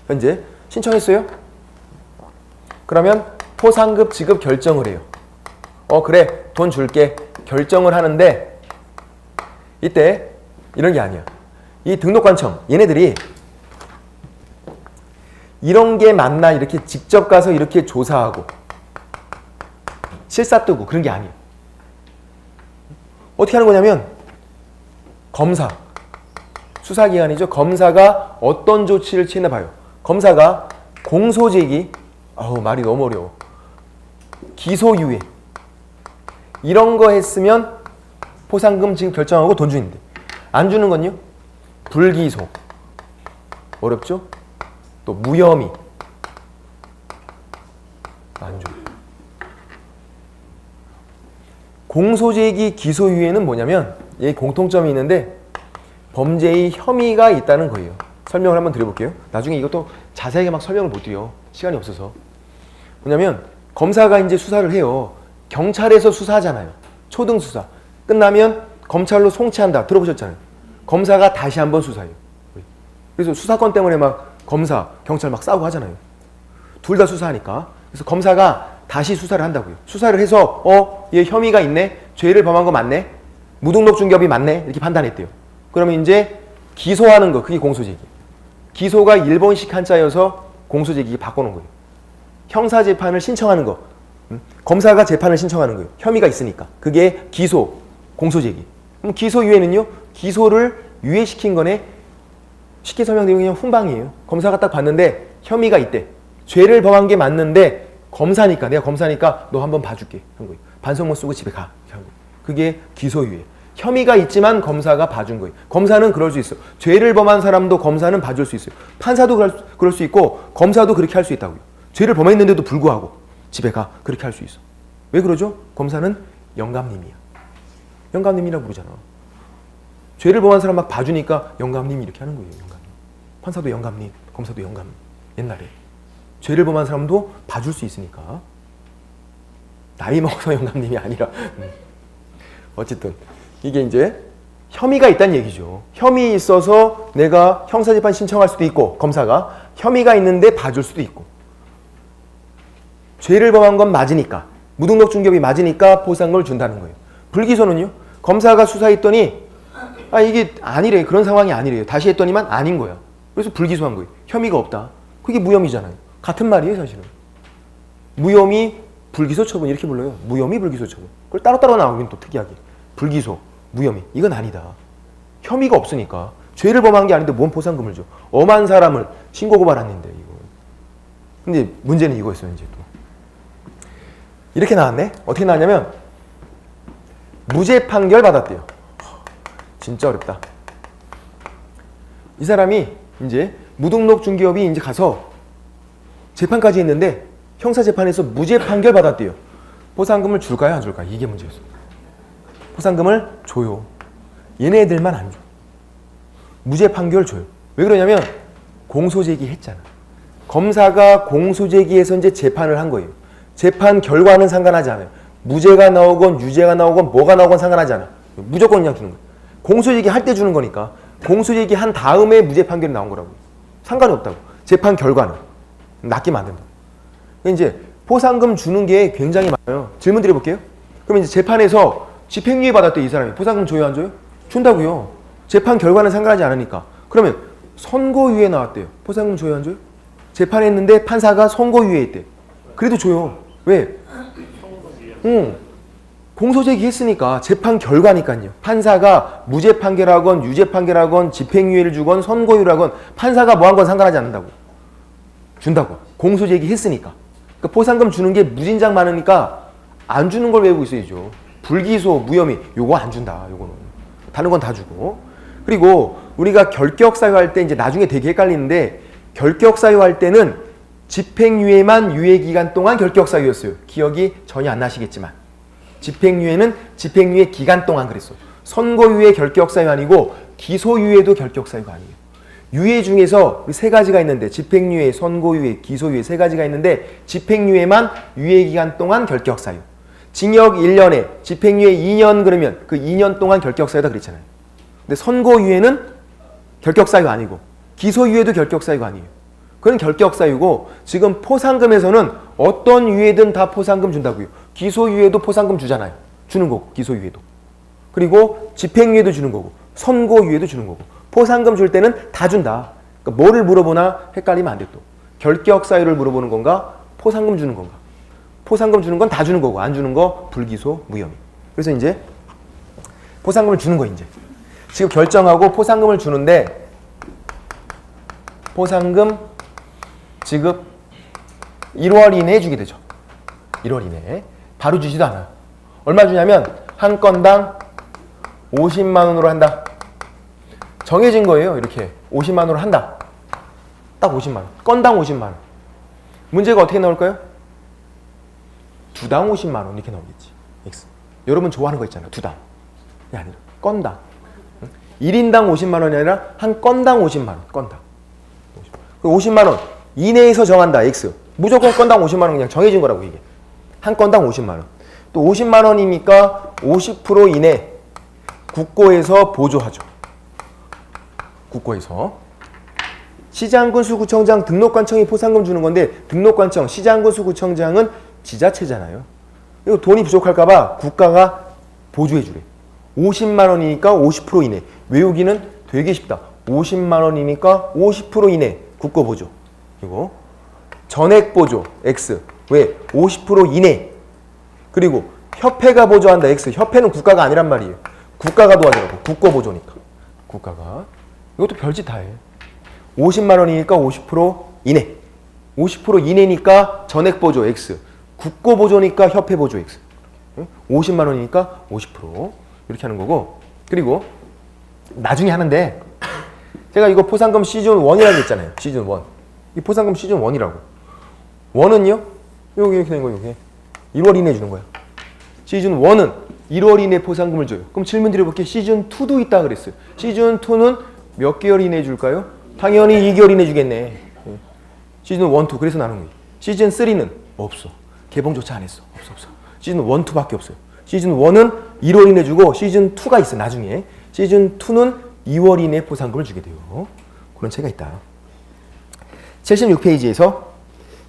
현재 신청했어요? 그러면 포상급 지급 결정을 해요. 그래 돈 줄게. 결정을 하는데 이때 이런 게 아니야. 이 등록관청 얘네들이 이런 게 맞나 이렇게 직접 가서 이렇게 조사하고 실사 뜨고 그런 게 아니에요. 어떻게 하는 거냐면 검사, 수사기관이죠. 검사가 어떤 조치를 취했나 봐요. 검사가 공소제기, 말이 너무 어려워. 기소유예 이런 거 했으면 포상금 지급 결정하고 돈 주는데 안 주는 건요? 불기소 어렵죠? 또 무혐의 안 줘. 공소제기 기소유예는 뭐냐면 얘 공통점이 있는데 범죄의 혐의가 있다는 거예요. 설명을 한번 드려볼게요. 나중에 이것도 자세하게 막 설명을 못 드려. 시간이 없어서. 뭐냐면 검사가 이제 수사를 해요. 경찰에서 수사하잖아요. 초등 수사. 끝나면 검찰로 송치한다. 들어보셨잖아요. 검사가 다시 한번 수사해요. 그래서 수사건 때문에 막 검사, 경찰 막 싸우고 하잖아요. 둘 다 수사하니까. 그래서 검사가 다시 수사를 한다고요. 수사를 해서 얘 혐의가 있네. 죄를 범한 거 맞네. 무등록 중개업이 맞네. 이렇게 판단했대요. 그러면 이제 기소하는 거. 그게 공소제기. 기소가 일본식 한자여서 공소제기 바꿔놓은 거예요. 형사재판을 신청하는 거. 검사가 재판을 신청하는 거예요. 혐의가 있으니까. 그게 기소, 공소제기. 그럼 기소유예는요. 기소를 유예시킨 거네. 쉽게 설명드리면 그냥 훈방이에요. 검사가 딱 봤는데 혐의가 있대. 죄를 범한 게 맞는데 검사니까 내가 검사니까 너 한번 봐줄게 한 거예요. 반성문 쓰고 집에 가. 그게 기소유예. 혐의가 있지만 검사가 봐준 거예요. 검사는 그럴 수 있어. 죄를 범한 사람도 검사는 봐줄 수 있어요. 판사도 그럴 수 있고 검사도 그렇게 할 수 있다고요. 죄를 범했는데도 불구하고 집에 가. 그렇게 할 수 있어. 왜 그러죠? 검사는 영감님이야. 영감님이라고 부르잖아. 죄를 범한 사람 막 봐주니까 영감님 이렇게 하는 거예요. 영감님. 판사도 영감님, 검사도 영감님. 옛날에. 죄를 범한 사람도 봐줄 수 있으니까. 나이 먹어서 영감님이 아니라. 어쨌든 이게 이제 혐의가 있다는 얘기죠. 혐의 있어서 내가 형사재판 신청할 수도 있고 검사가 혐의가 있는데 봐줄 수도 있고 죄를 범한 건 맞으니까 무등록 중개업이 맞으니까 포상금을 준다는 거예요. 불기소는요. 검사가 수사했더니 이게 아니래. 그런 상황이 아니래요. 다시 했더니만 아닌 거야. 그래서 불기소한 거예요. 혐의가 없다. 그게 무혐의잖아요. 같은 말이에요 사실은. 무혐의 불기소 처분 이렇게 불러요. 무혐의 불기소 처분. 그걸 따로따로 나오긴 또 특이하게. 불기소, 무혐의. 이건 아니다. 혐의가 없으니까. 죄를 범한 게 아닌데 뭔 포상금을 줘. 엄한 사람을 신고 고발했는데 이거. 근데 문제는 이거였어요. 이제 또. 이렇게 나왔네. 어떻게 나왔냐면 무죄 판결 받았대요. 진짜 어렵다. 이 사람이 이제 무등록 중개업이 이제 가서 재판까지 했는데 형사재판에서 무죄 판결 받았대요. 포상금을 줄까요? 안 줄까요? 이게 문제였어. 포상금을 줘요. 얘네들만 안 줘. 무죄 판결 줘요. 왜 그러냐면 공소제기 했잖아. 검사가 공소제기해서 이제 재판을 한 거예요. 재판 결과는 상관하지 않아요. 무죄가 나오건 유죄가 나오건 뭐가 나오건 상관하지 않아. 무조건 그냥 주는 거예요. 공소제기 할 때 주는 거니까 공소제기 한 다음에 무죄 판결이 나온 거라고. 상관이 없다고. 재판 결과는 낚이면 안 된다고. 이제 포상금 주는 게 굉장히 많아요. 질문 드려볼게요. 그럼 이제 재판에서 집행유예 받았대 이 사람이. 포상금 줘요 안 줘요? 준다고요. 재판 결과는 상관하지 않으니까. 그러면 선고유예 나왔대요. 포상금 줘요 안 줘요? 재판했는데 판사가 선고유예 했대. 그래도 줘요. 왜? 공소 제기했으니까 재판 결과니까요. 판사가 무죄 판결하건 유죄 판결하건 집행유예를 주건 선고유예를 판사가 뭐 한 건 상관하지 않는다고. 준다고. 공소 제기했으니까. 그러니까 포상금 주는 게 무진장 많으니까 안 주는 걸 외우고 있어야죠. 불기소, 무혐의 요거 안 준다. 요거는. 다른 건 다 주고. 그리고 우리가 결격 사유할 때 이제 나중에 되게 헷갈리는데 결격 사유할 때는 집행유예만 유예기간 동안 결격 사유였어요. 기억이 전혀 안 나시겠지만. 집행유예는 집행유예 기간 동안 그랬어. 선고유예 결격 사유 아니고 기소유예도 결격 사유가 아니에요. 유예 중에서 세 가지가 있는데 집행유예, 선고유예, 기소유예 세 가지가 있는데 집행유예만 유예 기간 동안 결격 사유. 징역 1년에 집행유예 2년 그러면 그 2년 동안 결격 사유다 그랬잖아요. 근데 선고유예는 결격 사유 아니고 기소유예도 결격 사유가 아니에요. 그건 결격 사유고 지금 포상금에서는 어떤 유예든 다 포상금 준다고요. 기소유예도 포상금 주잖아요. 주는 거고 기소유예도. 그리고 집행유예도 주는 거고 선고유예도 주는 거고 포상금 줄 때는 다 준다. 그러니까 뭐를 물어보나 헷갈리면 안 돼 또. 결격 사유를 물어보는 건가 포상금 주는 건가. 포상금 주는 건 다 주는 거고 안 주는 거 불기소 무혐의. 그래서 이제 포상금을 주는 거 이제. 지금 결정하고 포상금을 주는데 포상금 지급 1월 이내에 주게 되죠. 1월 이내에. 바로 주지도 않아요. 얼마 주냐면 한 건당 50만 원으로 한다. 정해진 거예요. 이렇게 50만 원으로 한다. 딱 50만 원. 건당 50만 원. 문제가 어떻게 나올까요? 두당 50만 원 이렇게 나오겠지. X. 여러분 좋아하는 거 있잖아요. 두당. 이게 아니라 건당. 1인당 50만 원이 아니라 한 건당 50만 원. 건당. 50만 원 이내에서 정한다. X. 무조건 건당 50만 원 그냥 정해진 거라고 이게. 한 건당 50만 원. 또 50만 원이니까 50% 이내 국고에서 보조하죠. 국고에서. 시장군수구청장 등록관청이 포상금 주는 건데 등록관청, 시장군수구청장은 지자체잖아요. 이거 돈이 부족할까 봐 국가가 보조해 주래. 50만 원이니까 50% 이내. 외우기는 되게 쉽다. 50만 원이니까 50% 이내 국고 보조. 그리고 전액 보조 X. 왜? 50% 이내. 그리고 협회가 보조한다 X. 협회는 국가가 아니란 말이에요. 국가가 도와주라고. 국고 보조니까. 국가가. 이것도 별짓 다 해. 50만 원이니까 50% 이내. 50% 이내니까 전액 보조 X. 국고 보조니까 협회 보조 X. 50만 원이니까 50%. 이렇게 하는 거고. 그리고 나중에 하는데 제가 이거 포상금 시즌 1이라고 했잖아요. 시즌 1. 이 포상금 시즌 1이라고. 1은요? 여기 이렇게 된 거 여기. 1월 이내에 주는 거야. 시즌 1은 1월 이내 포상금을 줘요. 그럼 질문 드려볼게요. 시즌 2도 있다 그랬어요. 시즌 2는 몇 개월 이내에 줄까요? 당연히 2개월 이내에 주겠네. 시즌 1, 2. 그래서 나눈 거예요. 시즌 3는 없어. 개봉조차 안 했어. 없어. 시즌 1, 2밖에 없어요. 시즌 1은 1월 이내 주고 시즌 2가 있어. 나중에. 시즌 2는 2월 이내 포상금을 주게 돼요. 그런 차이가 있다. 76페이지에서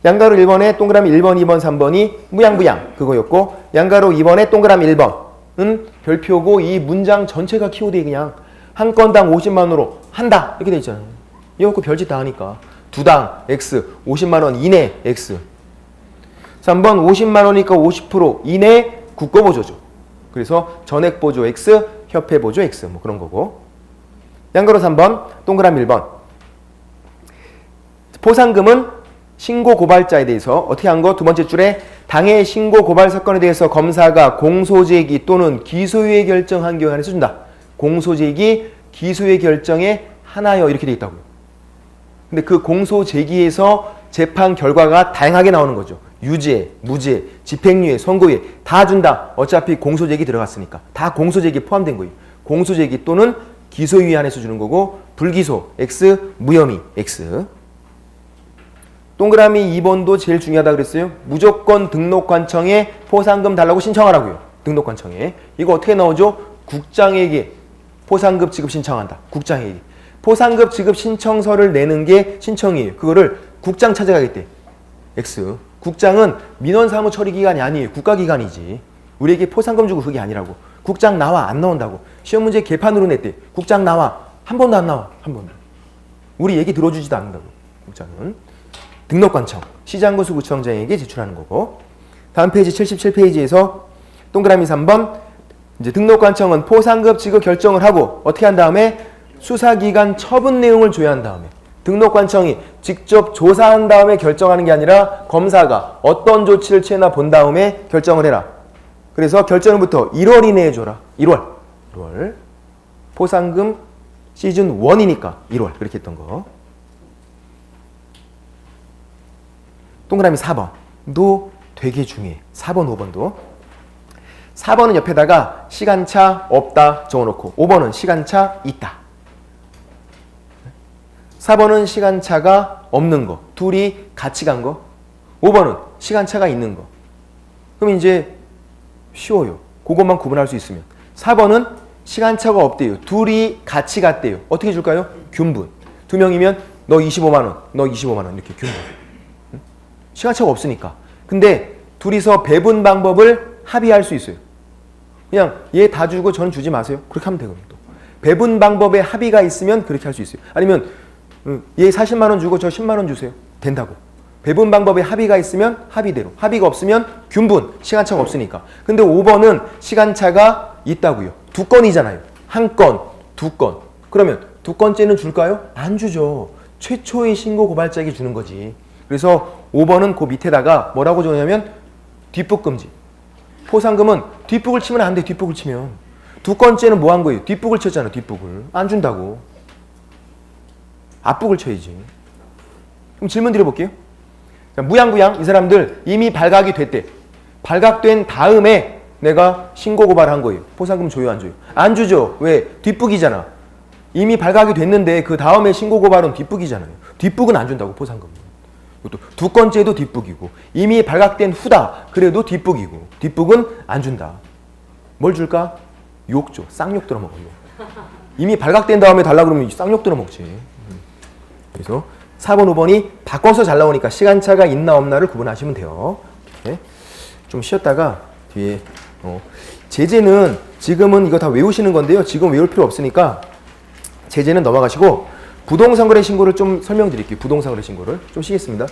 양가로 1번에 동그라미 1번, 2번, 3번이 무양부양 그거였고 양가로 2번에 동그라미 1번은 별표고 이 문장 전체가 키워드에 그냥 한 건당 50만 원으로 한다 이렇게 돼 있잖아요. 이거 갖고 별짓 다 하니까 두당 X 50만 원 이내 X 3번 50만 원이니까 50% 이내 국고 보조죠. 그래서 전액 보조 X 협회 보조 X 뭐 그런 거고 양가로 3번 동그라미 1번 포상금은 신고 고발자에 대해서 어떻게 한 거? 두 번째 줄에 당해 신고 고발 사건에 대해서 검사가 공소제기 또는 기소유예 결정한 경우에 한해서 준다. 공소제기, 기소유예 결정에 하나여 이렇게 돼 있다고요. 근데 그 공소제기에서 재판 결과가 다양하게 나오는 거죠. 유죄, 무죄, 집행유예, 선고유예 다 준다. 어차피 공소제기 들어갔으니까. 다 공소제기 포함된 거예요. 공소제기 또는 기소유예 안에서 주는 거고 불기소, X, 무혐의, X. 동그라미 2번도 제일 중요하다 그랬어요. 무조건 등록관청에 포상금 달라고 신청하라고요. 등록관청에. 이거 어떻게 나오죠? 국장에게 포상급 지급 신청한다. 국장에게. 포상급 지급 신청서를 내는 게 신청이에요. 그거를 국장 찾아가겠대. X. 국장은 민원사무 처리기관이 아니에요. 국가기관이지. 우리에게 포상금 주고 그게 아니라고. 국장 나와 안 나온다고. 시험 문제 개판으로 냈대. 국장 나와. 한 번도 안 나와. 한 번도. 우리 얘기 들어주지도 않는다고. 국장은. 등록관청, 시장군수구청장에게 제출하는 거고 다음 페이지 77페이지에서 동그라미 3번 이제 등록관청은 포상급 지급 결정을 하고 어떻게 한 다음에 수사기관 처분 내용을 조회한 다음에 등록관청이 직접 조사한 다음에 결정하는 게 아니라 검사가 어떤 조치를 취했나 본 다음에 결정을 해라. 그래서 결정부터 1월 이내에 줘라. 1월. 포상금 시즌 1이니까 1월 그렇게 했던 거. 동그라미 4번도 되게 중요해. 4번, 5번도. 4번은 옆에다가 시간차 없다 적어놓고 5번은 시간차 있다. 4번은 시간차가 없는 거. 둘이 같이 간 거. 5번은 시간차가 있는 거. 그럼 이제 쉬워요. 그것만 구분할 수 있으면. 4번은 시간차가 없대요. 둘이 같이 갔대요. 어떻게 줄까요? 균분. 2명이면 너 25만 원, 너 25만 원 이렇게 균분. 시간차가 없으니까. 근데 둘이서 배분 방법을 합의할 수 있어요. 그냥 얘 다 주고 전 주지 마세요. 그렇게 하면 되거든요. 또. 배분 방법에 합의가 있으면 그렇게 할 수 있어요. 아니면 얘 40만 원 주고 저 10만 원 주세요. 된다고. 배분 방법에 합의가 있으면 합의대로. 합의가 없으면 균분. 시간차가 없으니까. 근데 5번은 시간차가 있다고요. 2건이잖아요. 1건, 2건. 그러면 2건째는 줄까요? 안 주죠. 최초의 신고 고발자에게 주는 거지. 그래서 5번은 그 밑에다가 뭐라고 적냐면 뒷북 금지. 포상금은 뒷북을 치면 안 돼. 뒷북을 치면. 2건째는 뭐 한 거예요? 뒷북을 쳤잖아. 뒷북을. 안 준다고. 앞북을 쳐야지. 그럼 질문 드려볼게요. 무양부양 이 사람들 이미 발각이 됐대. 발각된 다음에 내가 신고 고발한 거예요. 포상금 줘요 안 줘요? 안 주죠. 왜? 뒷북이잖아. 이미 발각이 됐는데 그 다음에 신고 고발은 뒷북이잖아요. 뒷북은 안 준다고 포상금. 또 2건째도 뒷북이고 이미 발각된 후다. 그래도 뒷북이고 뒷북은 안 준다. 뭘 줄까? 욕 줘. 쌍욕 들어먹어. 이미 발각된 다음에 달라 그러면 쌍욕 들어먹지. 그래서 4번, 5번이 바꿔서 잘 나오니까 시간차가 있나 없나를 구분하시면 돼요. 이렇게. 좀 쉬었다가 뒤에 제재는 지금은 이거 다 외우시는 건데요. 지금 외울 필요 없으니까 제재는 넘어가시고 부동산 거래 신고를 좀 설명드릴게요. 부동산 거래 신고를 좀 쉬겠습니다.